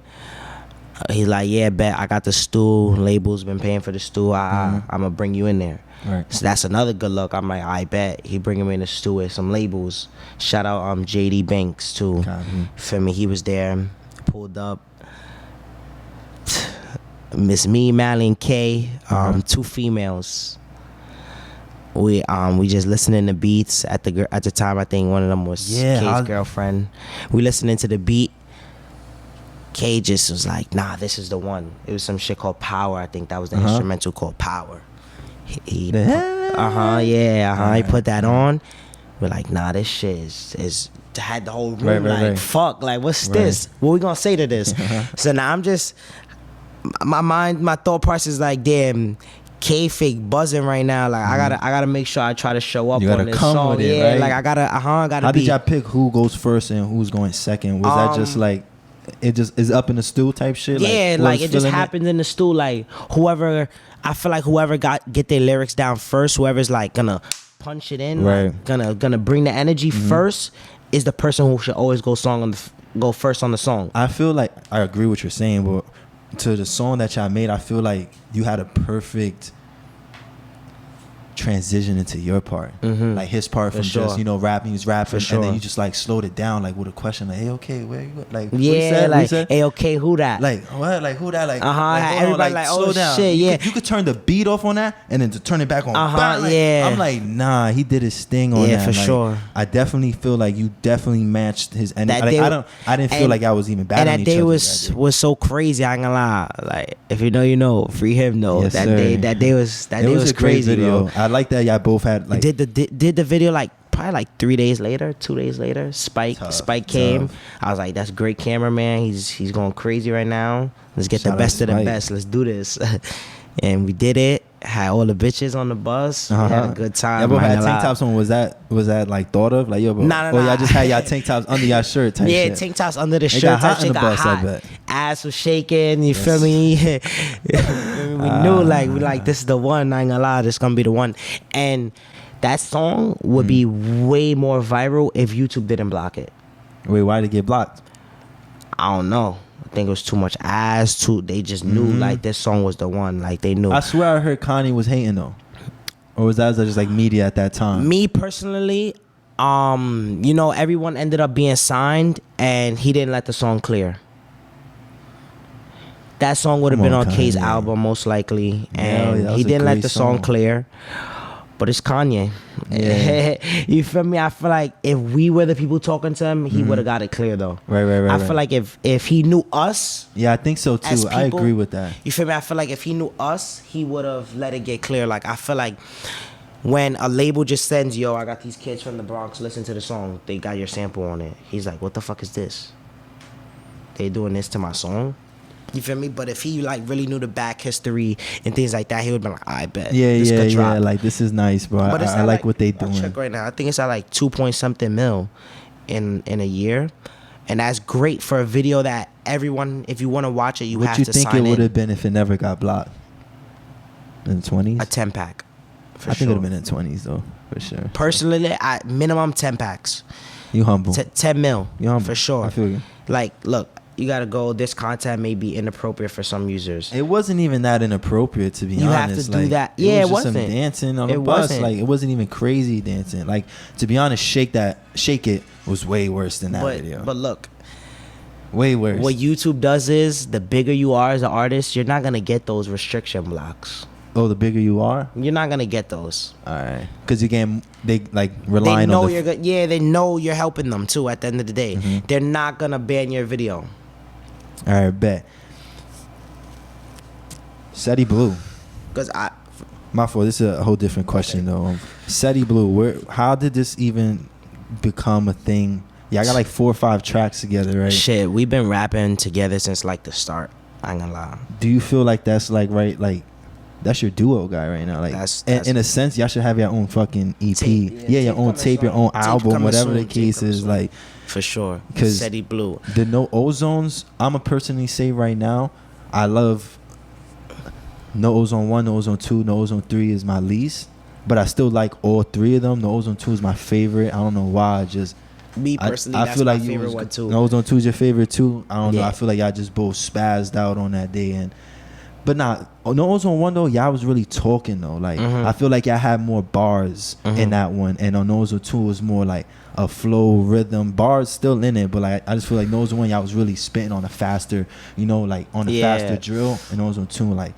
He's like, yeah, bet I got the stool. Label's been paying for the stool. I'm gonna bring you in there. Right. So that's another good look. I'm like, I bet he bringing me in the stool with some labels. Shout out JD Banks too. Feel me? He was there, pulled up. Miss Me, Mally, and K, two females. We just listening to beats at the time. I think one of them was K's girlfriend. We listening to the beat. K just was like, nah, this is the one. It was some shit called Power. I think that was the instrumental called Power. He put that on. We're like, nah, this shit is had the whole room like, fuck, like, what's this? What we gonna say to this? So now I'm just, my thought process is like, damn, K fake buzzing right now. Like, I gotta make sure I try to show up on this song. With it, yeah, right? like I gotta How did y'all pick who goes first and who's going second? Was that just like it just is up in the stew type shit. Yeah, like it just happens in the stool. Like whoever, I feel like whoever get their lyrics down first, whoever's like gonna punch it in, right? Like, gonna bring the energy first, is the person who should always go first on the song. I feel like I agree with what you're saying, but to the song that y'all made, I feel like you had a perfect transition into your part, like his part from just rapping, he's rapping, and then you just like slowed it down, like with a question, like, hey, okay, where you like, yeah, like, hey, okay, who that? Like what? Like who that? Like, everybody like, slow down. Shit, yeah. You could turn the beat off on that, and then to turn it back on. Like, yeah. I'm like, nah, he did his thing on that. Yeah, for like, sure. I definitely feel like you definitely matched his energy. I didn't feel like I was even battling and that day was so crazy. I ain't gonna lie. Like, if you know, you know. Free him, no. Yes, that day was crazy, video. I like that y'all both had like did the video like probably like 2 days later. Spike came. I was like, that's great cameraman. He's going crazy right now. Let's get the best of the best. Let's do this. And we did it. Had all the bitches on the bus. We had a good time. Yeah, but had tank tops on. Was that like thought of? Like, yo, bro. Nah. Y'all just had y'all tank tops under y'all shirt type shit. Yeah, tank tops under the shirt. Got hot in the bus, I bet. Ass was shaking. You feel me? We knew like this is the one. I ain't gonna lie, this is gonna be the one. And that song would be way more viral if YouTube didn't block it. Wait, why did it get blocked? I don't know. I think it was too much ass. They just knew like this song was the one. Like they knew. I swear I heard Kanye was hating though, or was that just like media at that time? Me personally, everyone ended up being signed, and he didn't let the song clear. That song would have been on K's album most likely, and he didn't let the song clear. But it's Kanye. Yeah. You feel me? I feel like if we were the people talking to him, he would have got it clear though. Right. I feel like if he knew us. Yeah, I think so too. People, I agree with that. You feel me? I feel like if he knew us, he would have let it get clear. Like I feel like when a label just sends, yo, I got these kids from the Bronx, listen to the song. They got your sample on it. He's like, what the fuck is this? They doing this to my song? You feel me? But if he like really knew the back history and things like that, he would be like, I bet. Yeah. Like this is nice, bro. But I like what they doing. I'll check right now. I think it's at like 2-point-something mil in a year, and that's great for a video that everyone, if you want to watch it, you have to sign in. What you think it would have been if it never got blocked? In the 20s? A 10-pack. I think it would have been in the 20s though, for sure. Personally, minimum 10 packs. You humble. 10 mil. You humble. For sure. I feel you. Like, look. You gotta go. This content may be inappropriate for some users. It wasn't even that inappropriate, to be honest. You have to do that. Yeah, it wasn't. Just some dancing on the bus. Like it wasn't even crazy dancing. Like to be honest, Shake It was way worse than that video. But look, way worse. What YouTube does is the bigger you are as an artist, you're not gonna get those restriction blocks. Oh, the bigger you are, you're not gonna get those. All right, because again, they like relying they know on. You're good. Yeah, they know you're helping them too. At the end of the day, they're not gonna ban your video. All right, bet. Seti Blue. Because my fault. This is a whole different question though. Seti Blue. How did this even become a thing? Yeah, I got like 4 or 5 tracks together, right? Shit, we've been rapping together since like the start. I ain't gonna lie. Do you feel like that's like right? Like that's your duo guy right now. Like that's in a sense, y'all should have your own fucking EP. Tape, your own tape, your own album, whatever the case is. Like. For sure. Because Seti Blue. The No Ozones, I'ma personally say right now, I love No Ozone 1, No Ozone 2, No Ozone 3 is my least. But I still like all 3 of them. No Ozone 2 is my favorite. I don't know why. Me personally, I that's feel my like favorite one too. No Ozone 2 is your favorite too. I don't know. I feel like y'all just both spazzed out on that day. But No Ozone 1 though, y'all was really talking though. Like I feel like y'all had more bars in that one. And on No Ozone 2 was more like a flow, rhythm, bars still in it, but like I just feel like No Ozone 1 y'all was really spitting on a faster, like on a faster drill, and No Ozone 2 like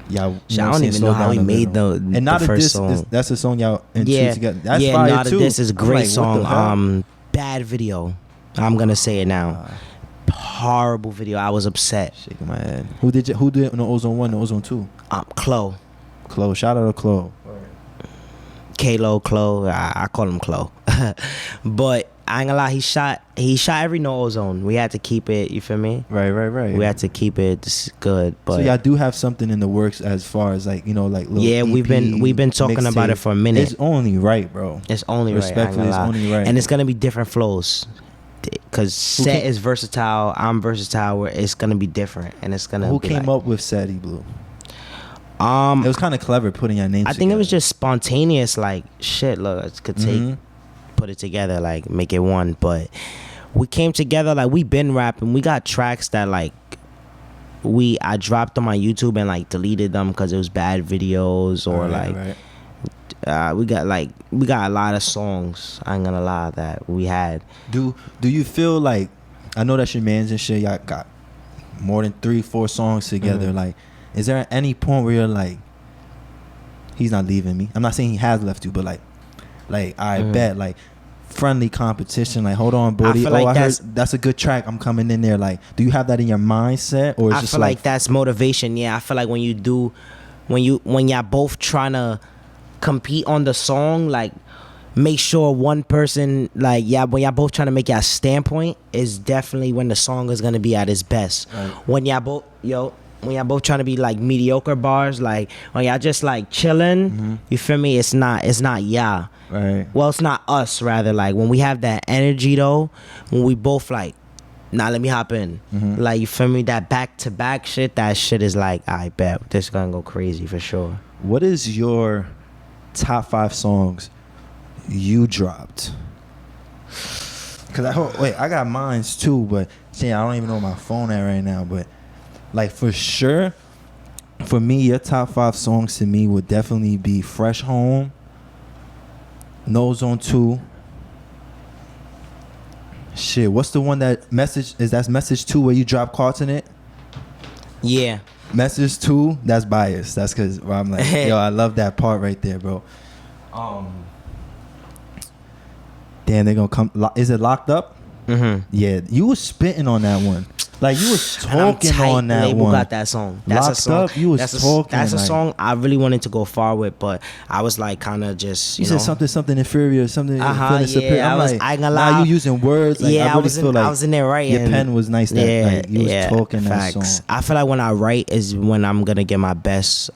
y'all. I don't even know how we made and not the first song. That's a song y'all and two together. That's fire Not too. This is a great like, song. Bad video. I'm gonna say it now. Horrible video. I was upset. Shaking my head. Who did No Ozone 1, No Ozone 2? Chloe. Shout out to Chloe. Kalo, Chloe. I call him Chloe. But I ain't gonna lie, he shot every No Ozone. We had to keep it, you feel me? Right. We had to keep it good. But so y'all do have something in the works as far as like, like little EP, we've been talking about it for a minute. It's only right, bro. It's only Respectfully, right. it's only right. And it's gonna be different flows. because Set is versatile. I'm versatile. Where it's gonna be different, and it's gonna. Who be came like, up with Sadie Blue? It was kind of clever putting your names. I think it was just spontaneous. Like shit, look, I could put it together, like make it one. But we came together. Like we been rapping. We got tracks that like I dropped them on YouTube and like deleted them because it was bad videos or we got a lot of songs. I ain't gonna lie that we had. Do you feel like, I know that's your mans and shit, y'all got more than 3-4 songs together. Like, is there at any point where you're like, he's not leaving me? I'm not saying he has left you, but like I bet like friendly competition. Like, hold on, buddy. I heard that's a good track. I'm coming in there. Like, do you have that in your mindset, or I feel like that's motivation? Yeah, I feel like when y'all both trying to compete on the song, like make sure one person, like when y'all both trying to make y'all standpoint, is definitely when the song is gonna be at its best. Right. When y'all both trying to be like mediocre bars, like when y'all just like chilling, you feel me? It's not y'all. Right. Well, it's not us, rather. Like when we have that energy though, when we both like, nah, let me hop in. Like, you feel me? That back to back shit, that shit is like, I bet this gonna go crazy for sure. What is your top 5 songs you dropped? Cause I got mines too, but I don't even know where my phone at right now. But like for sure, for me, your top 5 songs to me would definitely be Fresh Home, No Zone 2. Shit, what's the one that's Message 2 where you drop cards in it? Yeah. Message 2, that's biased. That's because I'm like, yo, I love that part right there, bro. Damn, they're gonna come. Is it Locked Up? Yeah, you was spitting on that one. Like, you was talking on that label one. Got that song. That's Locked a song. Up, you was talking. That's a song I really wanted to go far with, but I was like kind of just, you said something inferior, something feeling superior. I'm like, I ain't gonna lie. Now you using words. Like, I really feel like I was in there writing. Your pen was nice. That like, you was talking facts. that song. I feel like when I write is when I'm gonna get my best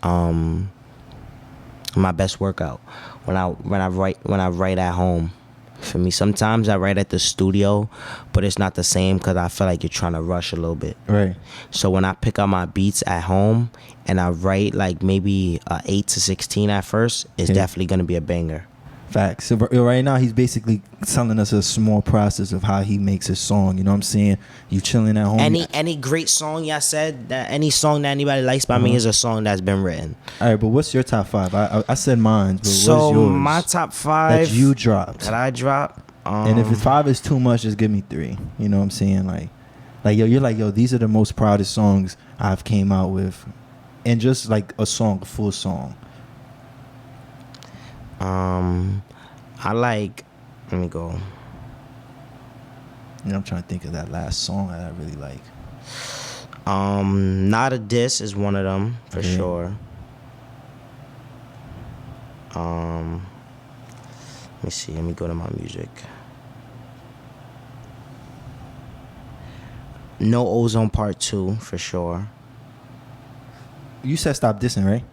workout. When I write at home. For me, sometimes I write at the studio, but it's not the same because I feel like you're trying to rush a little bit. Right. So when I pick up my beats at home and I write like maybe 8 to 16 at first, it's definitely gonna be a banger. Facts. So right now he's basically telling us a small process of how he makes his song. You know what I'm saying? You chilling at home. Any great song y'all said that any song that anybody likes by me is a song that's been written. All right, but what's your top 5? I said mine, but so what's yours? My top 5 that you dropped. That I dropped. And if 5 is too much, just give me 3. You know what I'm saying? Like yo, you're like, yo, these are the most proudest songs I've came out with, and just like a full song. I like. Let me go. You know, I'm trying to think of that last song that I really like. Not a Diss is one of them for sure. Let me see. Let me go to my music. No Ozone Part 2 for sure. You said Stop Dissing, right?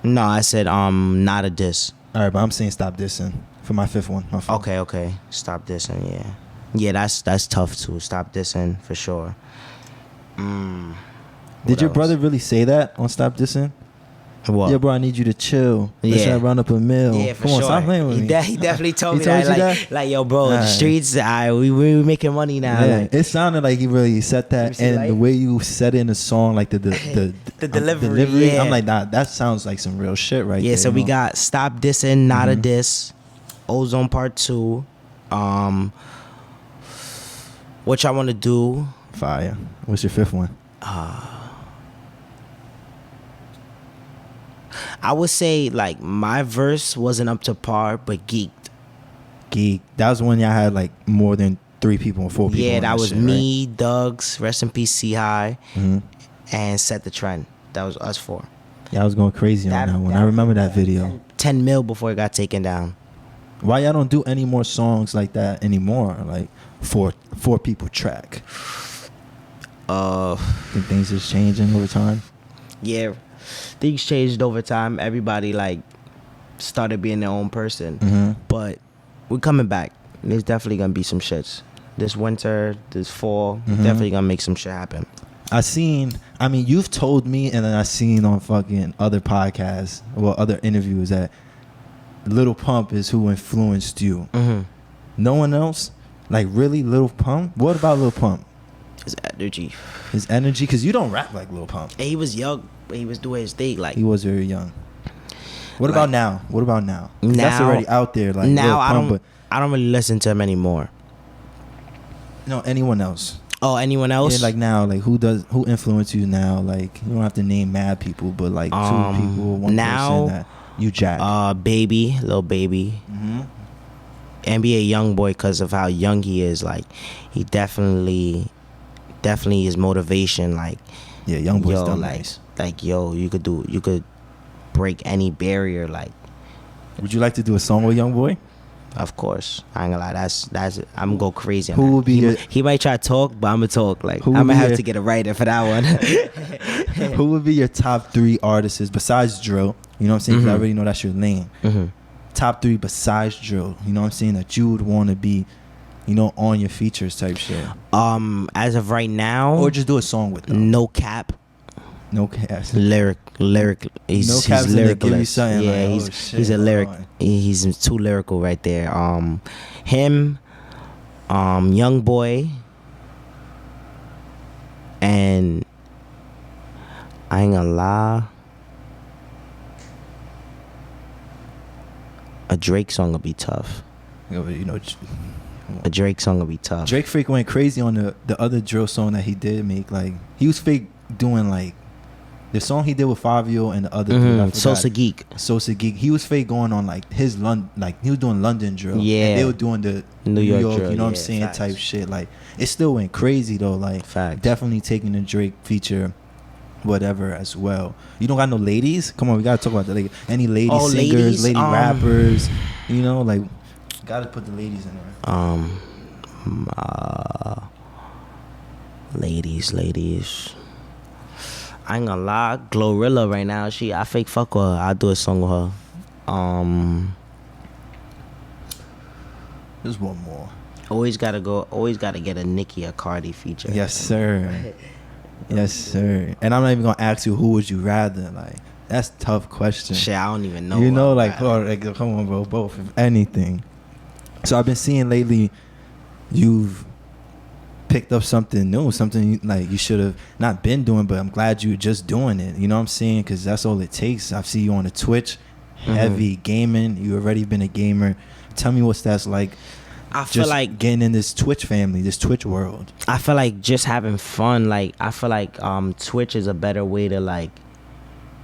No, I said Not a Diss. All right, but I'm saying Stop Dissing for my 5th one. Okay. Stop Dissing, yeah. Yeah, that's tough too. Stop Dissing for sure. Did your brother really say that on Stop Dissing? What? Yeah, bro, I need you to chill. Yeah. Let's run up a mill. Yeah, for Come on, sure. stop playing with me. He definitely told me told that. You that. Like, yo, bro, the streets, we making money now. Yeah, like, it sounded like he really said that, and the way you said it in the song, like the delivery. Yeah. I'm like, nah, that sounds like some real shit right there. Yeah, so we got Stop Dissing, Not a Diss, Ozone Part 2. What y'all want to do? Fire. What's your 5th one? I would say like my verse wasn't up to par, but Geeked. That was when y'all had like more than 3 people or 4 people. Yeah, that was shit, me, right? Doug's, rest in peace, C High, and Set the Trend. That was us 4. Yeah, I was going crazy on that one. I remember that video. 10 mil before it got taken down. Why y'all don't do any more songs like that anymore? Like 4 people track. Think things is changing over time? Yeah, things changed over time. Everybody like started being their own person, but we're coming back. There's definitely gonna be some shits. this winter, this fall. Definitely gonna make some shit happen. You've told me, and then I seen on fucking other podcasts, well, other interviews, that Lil Pump is who influenced you. No one else? Like, really, Lil Pump? What about Lil Pump? His energy. His energy? Because you don't rap like Lil Pump. And he was young, but he was doing his thing. Like, he was very young. What about now? What about now? Now, that's already out there. Like, now Lil Pump, I don't really listen to him anymore. No, anyone else? Oh, anyone else? Yeah, like now, like who influence you now? Like, you don't have to name mad people, but like 2 people, one now, person that you jack. Baby, Lil Baby. NBA young boy, because of how young he is. Like, he definitely his motivation. Like, yeah, young boy's yo, done like, nice. like, yo, you could break any barrier. Like, would you like to do a song with Young Boy? of course, I ain't gonna lie. That's I'm gonna go crazy. On Who that. would be he might try to talk, but I'm gonna talk. Like, Who I'm would gonna be have your- to get a writer for that one. Who would be your top 3 artists besides Drill? You know what I'm saying? 'Cause I already know that's your lane. Top 3 besides Drill. You know what I'm saying? That you would want to be, you know, on your features type shit. As of right now, Or just do a song with them. no cap. No cash. Lyric. He's No caps in there, give you lyricalist. something Yeah, like, he's oh, shit, he's a hold lyric. on. He's too lyrical right there. Him, Young Boy, and I ain't gonna lie, a Drake song will be tough. You know, A Drake song will be tough. Drake fake went crazy on the other Drill song that he did make. Like, he was fake doing like the song he did with Fabio and the other dude, I forgot. Sosa Geek. He was fake going on like his like he was doing London Drill. Yeah. And they were doing the New York drill, you know what I'm yeah, saying, facts. type shit. Like, it still went crazy though. Like, Facts. definitely taking the Drake feature, whatever, as well. You don't got no ladies? Come on, we gotta talk about that. Like, any lady singers, ladies, lady rappers. You know, like, gotta put the ladies in there. Ladies. I ain't gonna lie, Glorilla right now. I fake fuck with her. I do a song with her. There's one more. Always gotta get a Nicki or Cardi feature. Yes, sir. Yes, sir. And I'm not even gonna ask you who would you rather. Like, that's a tough question. Shit, I don't even know. You know, what like, I'm oh, like, come on, bro, both, if anything. So I've been seeing lately, you've picked up something new, something like you should have not been doing, but I'm glad you're just doing it. You know what I'm saying? Because that's all it takes. I see you on the Twitch, heavy gaming. You already been a gamer. Tell me what's that's like. I feel just like getting in this Twitch family, this Twitch world. I feel like just having fun. Like, I feel like Twitch is a better way to like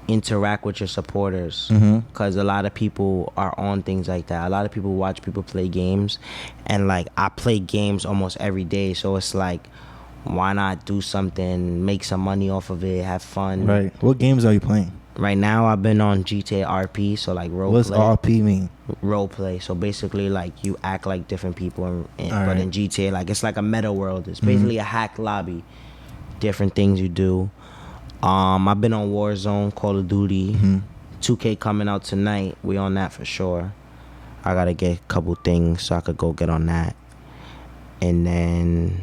interact with your supporters, because a lot of people are on things like that. A lot of people watch people play games, and like, I play games almost every day, so it's like, why not do something, make some money off of it, have fun. Right. What games are you playing? Right now I've been on GTA RP, so like role What's play. RP mean? Role play. So basically, like, you act like different people, but right. in GTA, like, it's like a meta world. It's basically a hack lobby. Different things you do. I've been on Warzone, Call of Duty, 2K coming out tonight. We on that for sure. I gotta get a couple things so I could go get on that. And then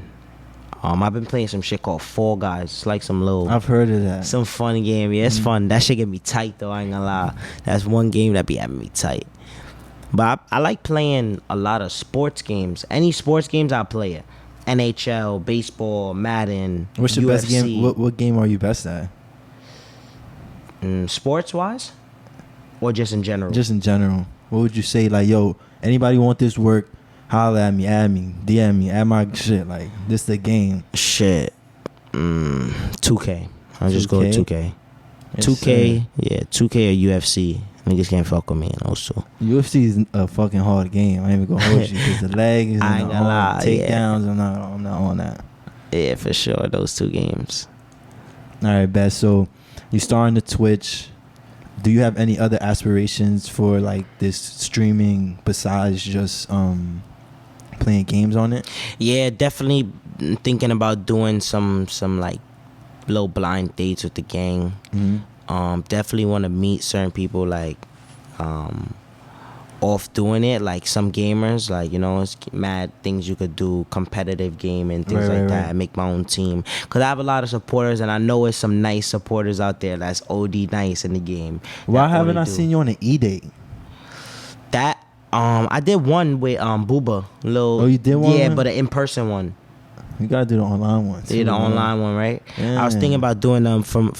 I've been playing some shit called Fall Guys. It's like some little, I've heard of that. some fun game. Yeah, it's fun. That shit get me tight though. I ain't gonna lie. That's one game that be having me tight. But I like playing a lot of sports games. Any sports games, I play it. NHL, baseball, Madden, What's your UFC. best game? What game are you best at? Sports wise, or just in general? Just in general. What would you say? Like, yo, anybody want this work? Holla at me, add me, DM me, add my shit. Like, this the game. Shit. 2K. I'll just go with 2K. Yes, 2K, sir. yeah, 2K or UFC. Niggas can't fuck with me in those two. UFC is a fucking hard game. I ain't even gonna hold you because the legs and I ain't the gonna lie, takedowns. I'm not on that. Yeah, for sure. Those two games. All right, best. So you starting the Twitch. Do you have any other aspirations for like this streaming besides just playing games on it? Yeah, definitely thinking about doing some like little blind dates with the gang. Definitely want to meet certain people, like off doing it. Like some gamers, like, you know, it's mad things you could do, competitive game and things like that. I make my own team because I have a lot of supporters, and I know it's some nice supporters out there that's OD nice in the game. Why haven't I seen you on an E-Date? That I did one with Booba. Oh, you did one? Yeah, but an in-person one. You gotta do the online one. Yeah, the online one, right? Yeah. I was thinking about doing them for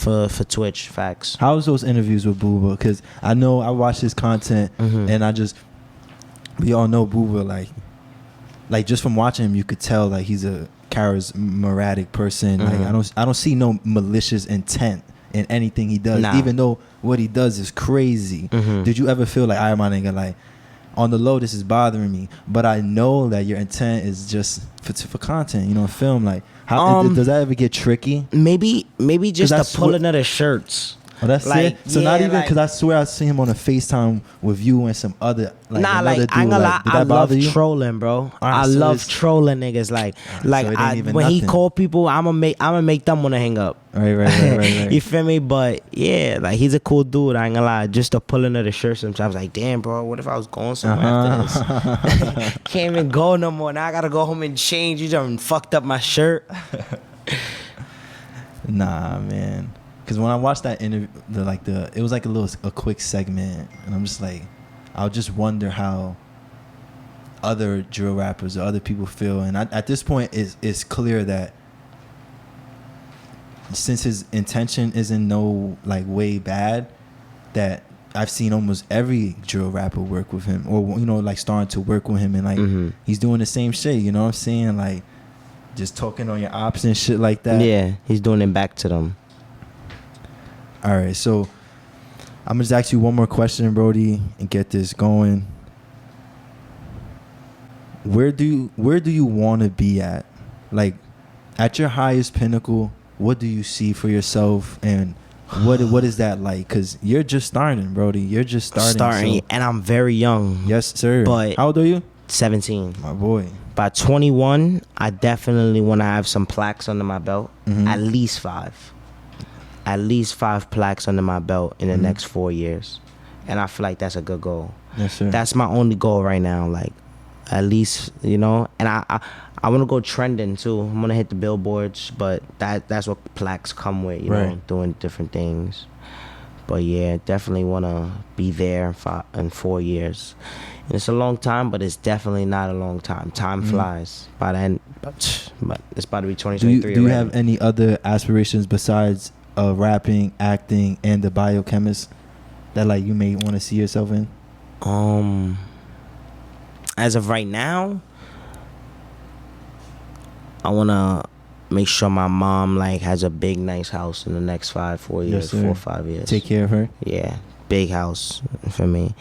Twitch. Facts. How was those interviews with Booba? Because I know I watch his content, and we all know Booba. Like just from watching him, you could tell like he's a charismatic person. Like I don't see no malicious intent in anything he does, even though what he does is crazy. Did you ever feel like, all right, my nigga, like, on the low, this is bothering me, but I know that your intent is just for content, you know, film. Like, how does that ever get tricky? Maybe just to pull another shirts. Oh, that's like, it. So not even because I swear I see him on a FaceTime with you and some other. Like, nah, like dude. I ain't gonna lie, I love you? trolling, bro. Right, I so love trolling niggas. Like when nothing. he call people, I'ma make them wanna hang up. Right. You feel me? But yeah, like he's a cool dude. I ain't gonna lie. Just to pull another shirt sometimes, like, damn, bro, what if I was going somewhere after this? Can't even go no more. Now I gotta go home and change. You done fucked up my shirt. Nah, man. Because when I watched that interview, it was like a quick segment, and I'm just like, I'll just wonder how other drill rappers or other people feel. And at this point, it's clear that since his intention isn't no like way bad, that I've seen almost every drill rapper work with him, or, you know, like starting to work with him, and like he's doing the same shit. You know what I'm saying? Like just talking on your ops and shit like that. Yeah, he's doing it back to them. All right, so I'm gonna just ask you one more question, Brody, and get this going. Where do you want to be at? Like, at your highest pinnacle, what do you see for yourself, and what is that like? Because you're just starting, Brody. You're just starting. And I'm very young. Yes, sir. But how old are you? 17. My boy. By 21, I definitely want to have some plaques under my belt. At least 5. At least 5 plaques under my belt in the next 4 years. And I feel like that's a good goal. Yes, sir. That's my only goal right now. Like, at least, you know. And I want to go trending, too. I'm going to hit the billboards. But that's what plaques come with, you know, doing different things. But, yeah, definitely want to be there in 4 years. And it's a long time, but it's definitely not a long time. Time flies. By the end, but it's about to be 2023 Do you have any other aspirations besides rapping, acting, and the biochemist that like you may want to see yourself in? As of right now, I want to make sure my mom like has a big nice house in the next 4 years. Yes, 4 or 5 years. Take care of her. Yeah, big house for me.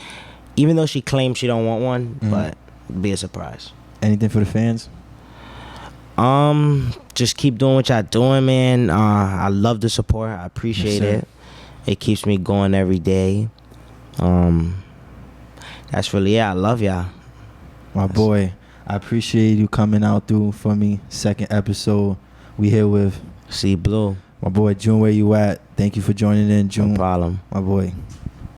Even though she claims she don't want one, but be a surprise. Anything for the fans? Just keep doing what y'all doing, man. I love the support. I appreciate it. It keeps me going every day. That's really it. I love y'all. My boy, I appreciate you coming out through for me. Second episode. We here with CBLU. My boy June, where you at? Thank you for joining in, June. No problem. My boy.